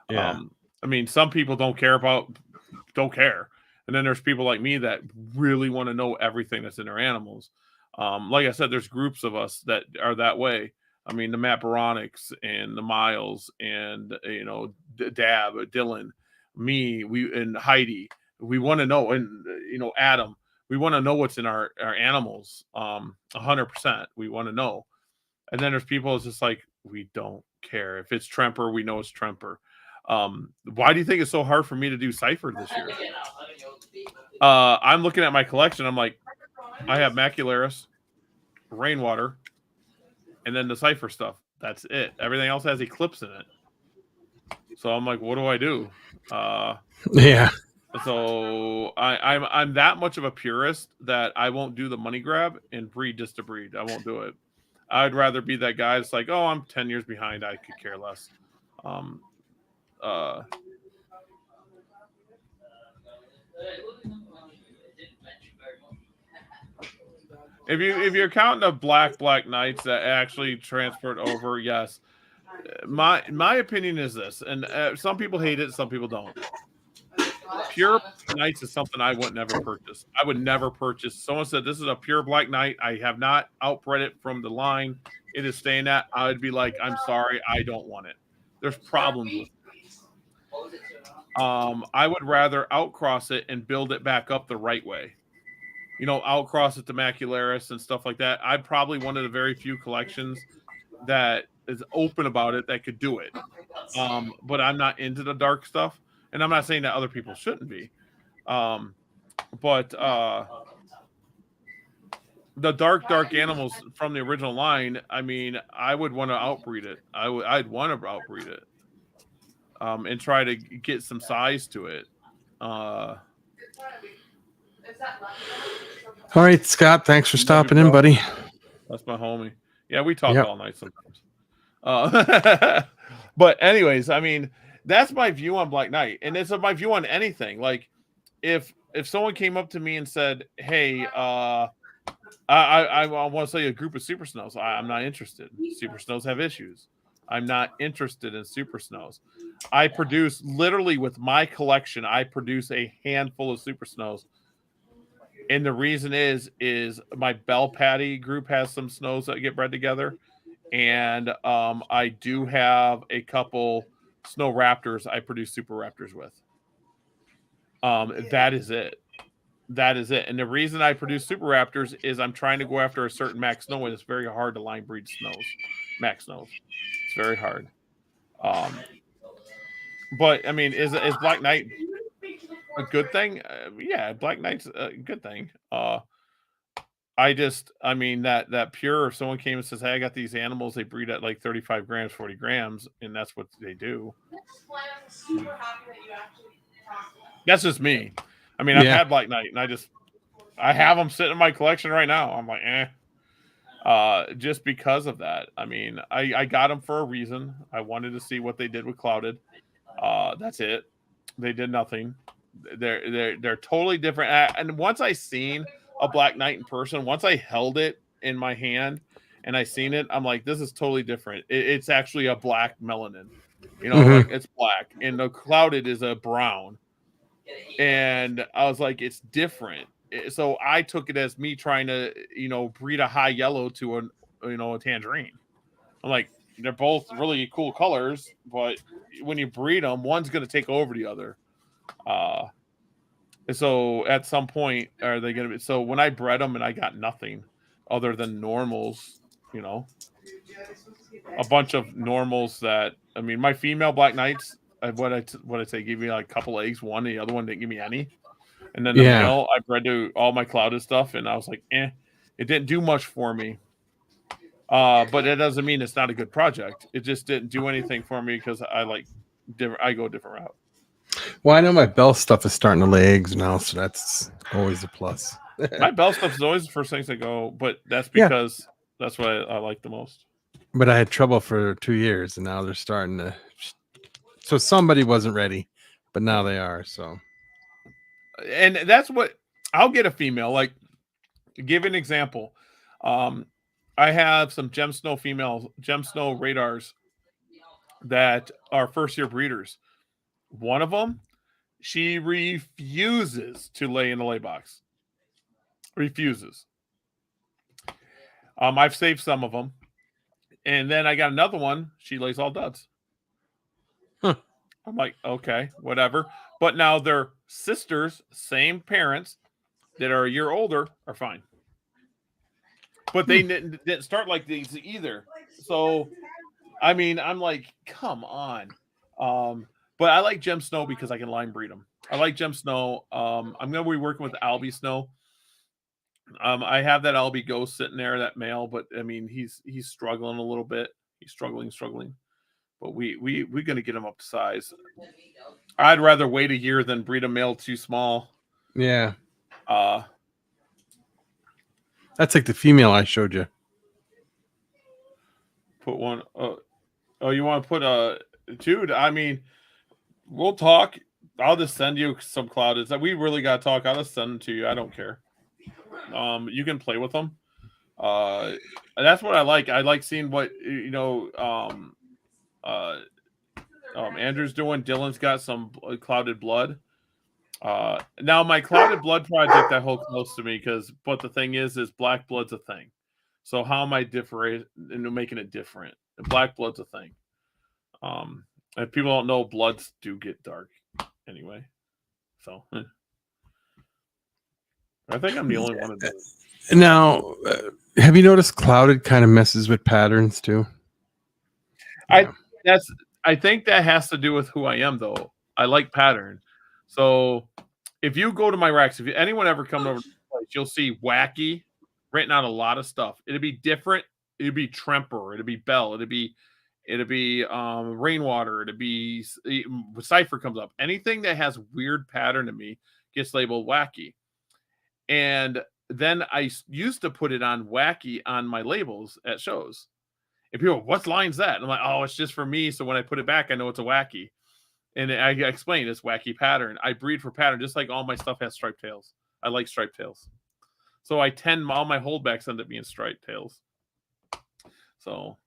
Yeah. I mean, some people don't care. And then there's people like me that really want to know everything that's in their animals. Like I said, there's groups of us that are that way. I mean, the Matt Baronics and the Miles and, Dab, Dylan, me, and Heidi. We want to know, and, Adam, we want to know what's in our animals. 100%. We want to know. And then there's people that's just like, we don't care. If it's Tremper, we know it's Tremper. Why do you think it's so hard for me to do Cypher this year? I'm looking at my collection. I'm like, I have Macularis, Rainwater, and then the Cypher stuff. That's it. Everything else has Eclipse in it. So I'm like, what do I do? Yeah. So I'm that much of a purist that I won't do the money grab and breed just to breed. I won't do it. I'd rather be that guy that's like, oh, I'm 10 years behind. I could care less. If you're counting the Black Knights that actually transferred over, yes. My opinion is this, and some people hate it, some people don't. Pure Knights is something I would never purchase. I would never purchase. Someone said this is a pure Black Knight. I have not outbred it from the line. It is staying that. I would be like, I'm sorry, I don't want it. There's problems with it. I would rather outcross it and build it back up the right way. Outcross it to Macularis and stuff like that. I'm probably one of the very few collections that is open about it that could do it. But I'm not into the dark stuff. And I'm not saying that other people shouldn't be. But the dark animals from the original line, I mean, I would want to outbreed it. I'd want to outbreed it. And try to get some size to it. All right, Scott. Thanks for stopping in, buddy. That's my homie. Yeah, we talk all night sometimes. But anyways, I mean, that's my view on Black Knight, and it's my view on anything. Like, if someone came up to me and said, "Hey, I want to sell you a group of Super Snows," I'm not interested. Super Snows have issues. I'm not interested in Super Snows. I produce, literally with my collection, I produce a handful of Super Snows. And the reason is my Bell Patty group has some snows that get bred together. And I do have a couple Snow Raptors I produce Super Raptors with. That is it. That is it. And the reason I produce Super Raptors is I'm trying to go after a certain Max Snow, and it's very hard to line breed snows. Max Snows. It's very hard. But I mean, is Black Knight a good thing? Yeah, Black Knight's a good thing. I mean, that pure, if someone came and says, hey, I got these animals, they breed at like 35 grams, 40 grams, and that's what they do. That's just me. I mean, I've Yeah. had Black Knight, and I have them sitting in my collection right now. I'm like, just because of that. I mean, I got them for a reason. I wanted to see what they did with Clouded. That's it. They did nothing. They're totally different. And once I seen a Black Knight in person, once I held it in my hand and I seen it, I'm like, this is totally different. It's actually a black melanin. You know, like it's black, and the Clouded is a brown. And I was like, it's different. So I took it as me trying to, breed a high yellow to a tangerine. I'm like, they're both really cool colors, but when you breed them, one's going to take over the other. So at some point, are they going to be? So when I bred them and I got nothing other than normals, a bunch of normals that, I mean, my female Black Knights, what I say, give me like a couple eggs, one, the other one didn't give me any. And then the male, I bred to all my Clouded stuff, and I was like, it didn't do much for me. But it doesn't mean it's not a good project. It just didn't do anything for me because I go a different route. Well, I know my Bell stuff is starting to lay eggs now, so that's always a plus. My Bell stuff is always the first things that go, but that's because that's what I like the most. But I had trouble for 2 years, and now they're starting to. So somebody wasn't ready, but now they are. So, and that's what I'll get a female. Like, give an example. I have some Gem Snow radars that are first year breeders. One of them, she refuses to lay in the lay box. Refuses. I've saved some of them. And then I got another one. She lays all duds. Huh. I'm like, okay, whatever. But now their sisters, same parents, that are a year older, are fine. But they didn't start like these either. So, I mean, I'm like, come on. But I like Gem Snow because I can line breed them. I like Gem Snow. I'm going to be working with Albie Snow. I have that Albie Ghost sitting there, that male, but I mean, he's struggling a little bit. He's struggling. But we're going to get him up to size. I'd rather wait a year than breed a male too small. Yeah. That's like the female I showed you. Put one. Oh, you want to put a dude? I mean, we'll talk. I'll just send you some Clouded. We really got to talk. I'll just send them to you. I don't care. You can play with them. That's what I like. I like seeing what Andrew's doing. Dylan's got some Clouded Blood. Now my Clouded Blood project I hold close to me but the thing is Black Blood's a thing. So how am I making it different? Black Blood's a thing. If people don't know, bloods do get dark anyway. So I think I'm the only one. Now, have you noticed Clouded kind of messes with patterns too? I think that has to do with who I am, though. I like pattern. So if you go to my racks, if anyone ever comes over to the place, you'll see Wacky written out a lot of stuff. It'd be different. It'd be Tremper. It'd be Bell. It'd be Rainwater. It'd be Cypher comes up. Anything that has weird pattern to me gets labeled Wacky. And then I used to put it on Wacky on my labels at shows. And people, what line's that? And I'm like, oh, it's just for me. So when I put it back, I know it's a Wacky. And I explain it's Wacky pattern. I breed for pattern, just like all my stuff has striped tails. I like striped tails. So all my holdbacks end up being striped tails. So,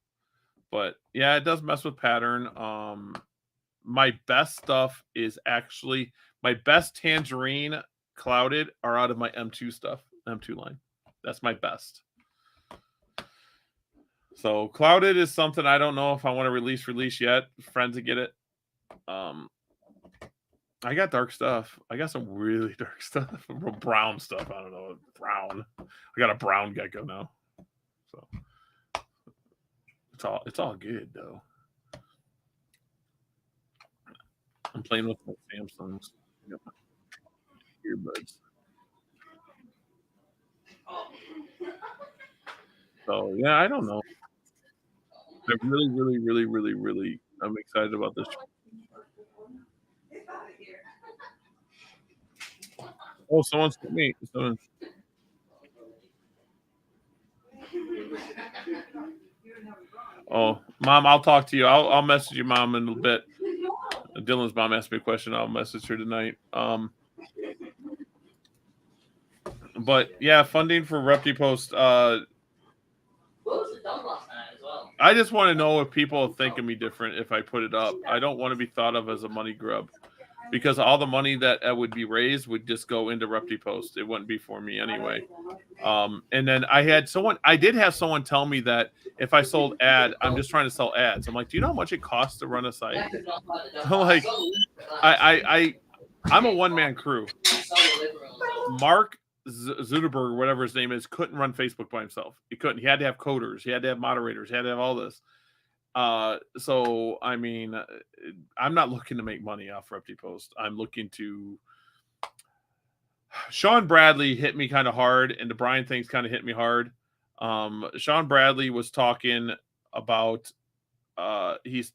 but yeah, it does mess with pattern. My best stuff is actually, my best tangerine Clouded are out of my M2 stuff, M2 line. That's my best. So Clouded is something I don't know if I want to release yet. Friends that get it. I got dark stuff. I got some really dark stuff. Brown stuff. I don't know. Brown. I got a brown gecko now. So it's all good though. I'm playing with my Samsungs. Earbuds. So yeah, I don't know. I really, I'm excited about this. Oh, someone sent me. Oh, Mom, I'll talk to you. I'll message you, Mom, in a little bit. Dylan's mom asked me a question. I'll message her tonight. But yeah, funding for Repti Post. I just want to know if people think of me different if I put it up. I don't want to be thought of as a money grub because all the money that would be raised would just go into Repti Post. It wouldn't be for me anyway. And then I did have someone tell me that if I sold I'm just trying to sell ads. I'm like, do you know how much it costs to run a site? I'm like, I'm a one-man crew. Mark Zuckerberg, whatever his name is, couldn't run Facebook by himself. He couldn't. He had to have coders. He had to have moderators. He had to have all this. So I mean, I'm not looking to make money off Repti Post. I'm looking to. Sean Bradley hit me kind of hard, and the Brian things kind of hit me hard. Sean Bradley was talking about he's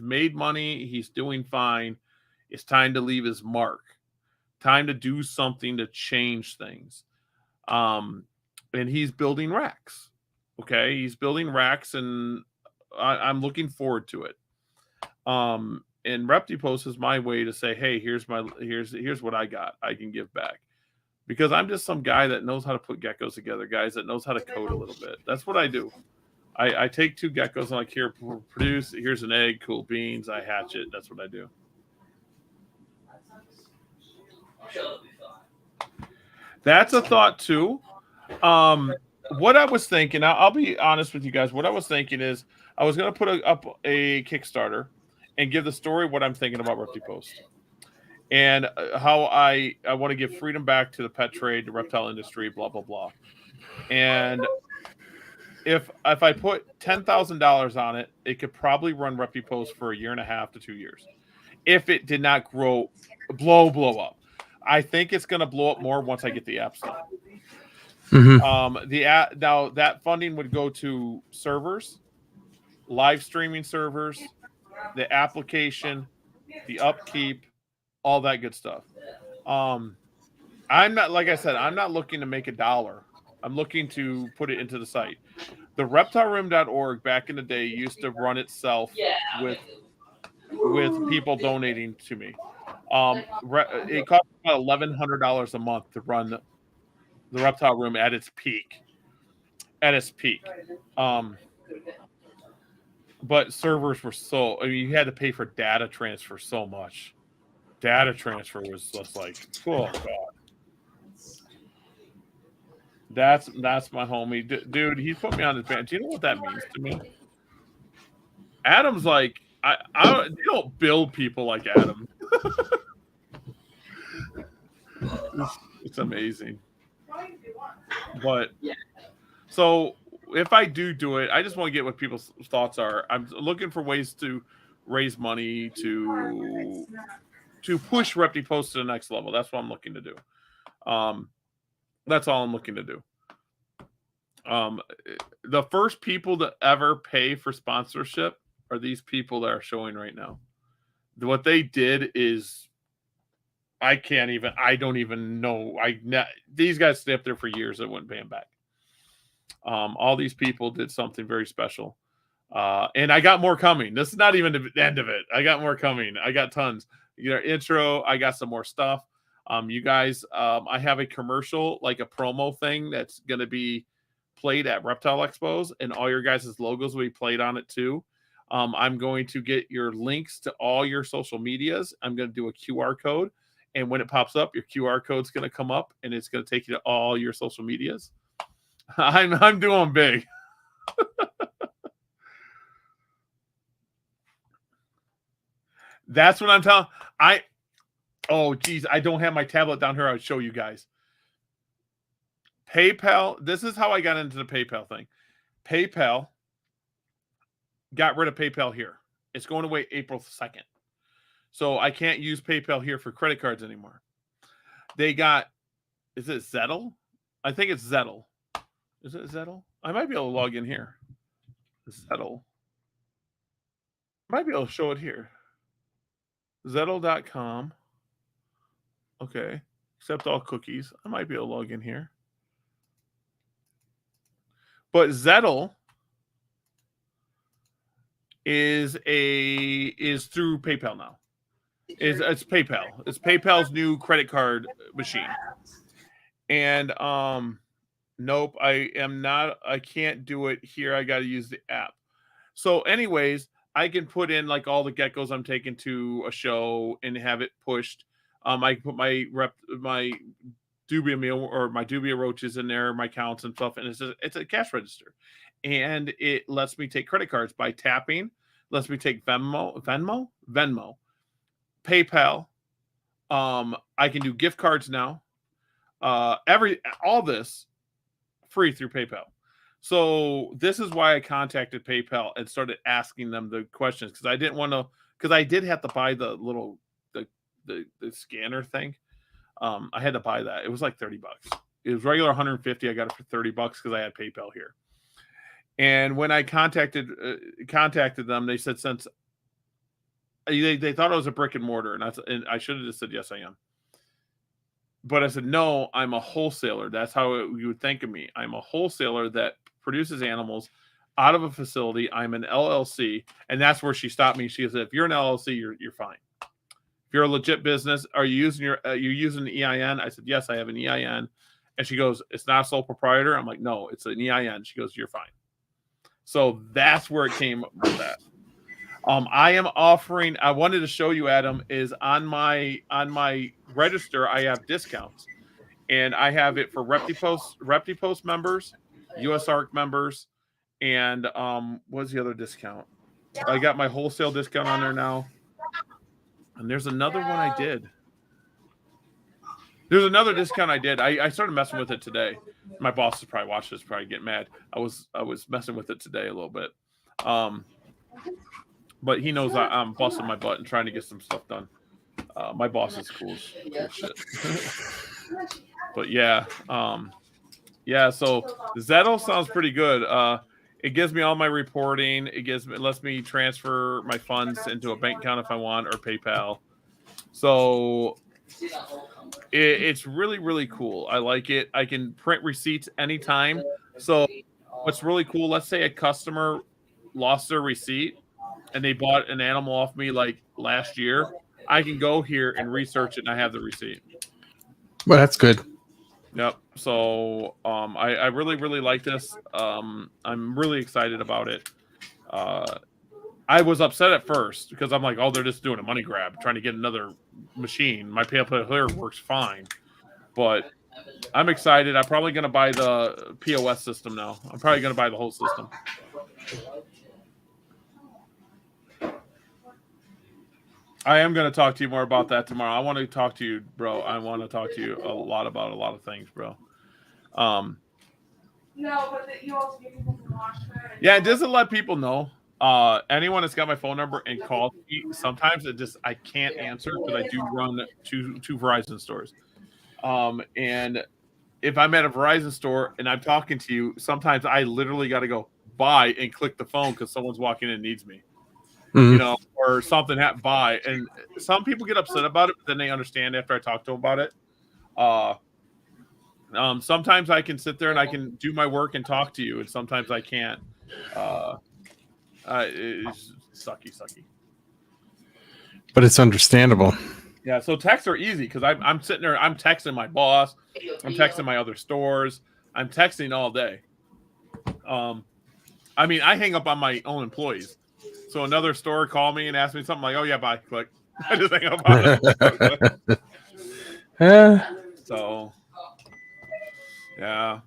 made money, he's doing fine. It's time to leave his mark. Time to do something to change things. And he's building racks. Okay, he's building racks, and I'm looking forward to it. And Repti Post is my way to say, hey, here's what I got. I can give back. Because I'm just some guy that knows how to put geckos together, guys, that knows how to code a little bit. That's what I do. I take two geckos and like, here, produce, here's an egg, cool beans, I hatch it. That's what I do. That's a thought too. What I was thinking, I'll be honest with you guys. What I was thinking is I was going to put up a Kickstarter and give the story what I'm thinking about Repti Post and how I want to give freedom back to the pet trade, the reptile industry, blah blah blah. And if I put $10,000 on it, it could probably run Repti Post for 1.5 to 2 years. If it did not blow up. I think it's going to blow up more once I get the app set. Mm-hmm. Now that funding would go to servers, live streaming servers, the application, the upkeep, all that good stuff. I'm not, like I said, I'm not looking to make $1. I'm looking to put it into the site. The reptileroom.org back in the day used to run itself with people donating to me. It cost about $1,100 a month to run the Reptile Room at its peak. But servers were you had to pay for data transfer so much. Data transfer was just like, oh god. That's my homie, dude. He put me on his band. Do you know what that means to me? Adam's like, you don't build people like Adam. It's amazing. But so if I do it, I just want to get what people's thoughts are. I'm looking for ways to raise money to push Repti Post to the next level. That's what I'm looking to do. That's all I'm looking to do. The first people to ever pay for sponsorship are these people that are showing right now. What they did is I don't even know. These guys stay up there for years. I wouldn't pay them back. All these people did something very special. And I got more coming. This is not even the end of it. I got more coming. I got tons. Intro. I got some more stuff. You guys, I have a commercial, like a promo thing that's going to be played at Reptile Expos, and all your guys' logos will be played on it too. I'm going to get your links to all your social medias. I'm going to do a QR code, and when it pops up, your QR code's going to come up, and it's going to take you to all your social medias. I'm doing big. That's what I'm telling. Oh, geez, I don't have my tablet down here. I'll show you guys. PayPal. This is how I got into the PayPal thing. PayPal got rid of PayPal here. It's going away April 2nd. So I can't use PayPal here for credit cards anymore. Is it Zettle? I think it's Zettle. Is it Zettle? I might be able to log in here. Zettle. Might be able to show it here. Zettle.com. Okay. Accept all cookies. I might be able to log in here. But Zettle is through PayPal now. It's PayPal. It's PayPal's new credit card machine. And nope, I can't do it here. I got to use the app. So anyways, I can put in like all the geckos I'm taking to a show and have it pushed. I can put my dubia meal or my dubia roaches in there, my counts and stuff, and it's a cash register. And it lets me take credit cards by tapping, lets me take Venmo, PayPal. I can do gift cards now. All this free through PayPal. So this is why I contacted PayPal and started asking them the questions, because I didn't want to, because I did have to buy the little the scanner thing. I had to buy that. It was like $30. It was regular 150. I got it for $30 because I had PayPal here. And when I contacted them, they said since they thought I was a brick and mortar, and I should have just said yes, I am. But I said no, I'm a wholesaler. That's how you would think of me. I'm a wholesaler that produces animals out of a facility. I'm an LLC, and that's where she stopped me. She said, "If you're an LLC, you're fine. If you're a legit business, are you using you're using an EIN?" I said, "Yes, I have an EIN." And she goes, "It's not a sole proprietor." I'm like, "No, it's an EIN." She goes, "You're fine." So that's where it came with that. I am offering. I wanted to show you, Adam, is on my register. I have discounts, and I have it for Repti Post members, USARC members, and what's the other discount? I got my wholesale discount on there now, and there's another one I did. There's another discount I did. I started messing with it today. My boss is probably watching this, probably getting mad. I was messing with it today a little bit. But he knows I'm busting my butt and trying to get some stuff done. My boss is cool as shit. But yeah. So Zettle sounds pretty good. It gives me all my reporting. It lets me transfer my funds into a bank account if I want, or PayPal. So it's really, really cool. I like it. I can print receipts anytime. So what's really cool, let's say a customer lost their receipt and they bought an animal off me like last year, I can go here and research it and I have the receipt. Well, that's good. Yep. So I really, really like this. I'm really excited about it. I was upset at first because I'm like, oh, they're just doing a money grab, trying to get another machine. My PayPal here works fine. But I'm excited. I'm probably going to buy the POS system now. I'm probably going to buy the whole system. I am going to talk to you more about that tomorrow. I want to talk to you, bro. I want to talk to you a lot about a lot of things, bro. No, but you also get people to watch her. Yeah, it doesn't let people know. Anyone that's got my phone number and calls me, sometimes I can't answer because I do run two Verizon stores. And if I'm at a Verizon store and I'm talking to you, sometimes I literally got to go buy and click the phone because someone's walking in and needs me. Mm-hmm. You know, or something happened by, and some people get upset about it, but then they understand after I talk to them about it. Sometimes I can sit there and I can do my work and talk to you, and sometimes I can't. It's sucky. But it's understandable. Yeah, so texts are easy because I'm sitting there, I'm texting my boss, I'm texting my other stores, I'm texting all day. I mean, I hang up on my own employees. So another store call me and ask me something like, "Oh yeah, bye." Click. I just hang up on it. So yeah,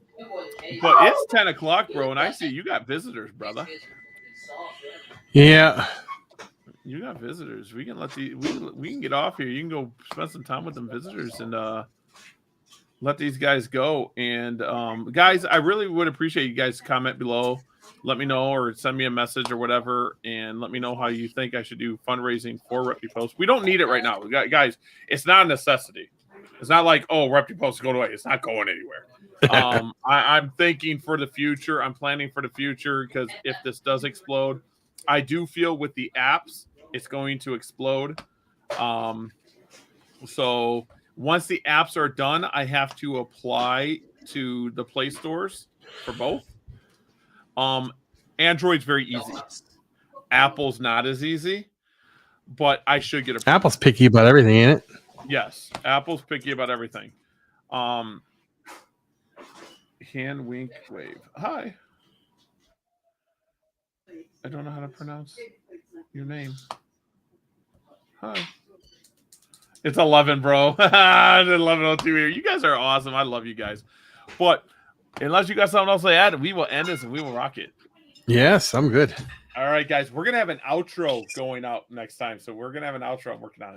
but it's 10 o'clock, bro, and I see you got visitors, brother. Yeah, you got visitors. We can we can get off here. You can go spend some time with them visitors and let these guys go. And guys, I really would appreciate you guys comment below. Let me know or send me a message or whatever, and let me know how you think I should do fundraising for Repti Post. We don't need it right now. Guys, it's not a necessity. It's not like, oh, Repti Post is going away. It's not going anywhere. I'm thinking for the future. I'm planning for the future because if this does explode, I do feel with the apps it's going to explode. So once the apps are done, I have to apply to the Play stores for both. Android's very easy. Apple's not as easy, but I should get a Apple's picky about everything, ain't it? Yes, Apple's picky about everything. Hand wink wave. Hi. I don't know how to pronounce your name. Hi. It's 11, bro. 11:02 here. You guys are awesome. I love you guys. But unless you got something else to add, we will end this and we will rock it. Yes, I'm good. All right, guys. We're gonna have an outro going out next time. So we're gonna have an outro. I'm working on it.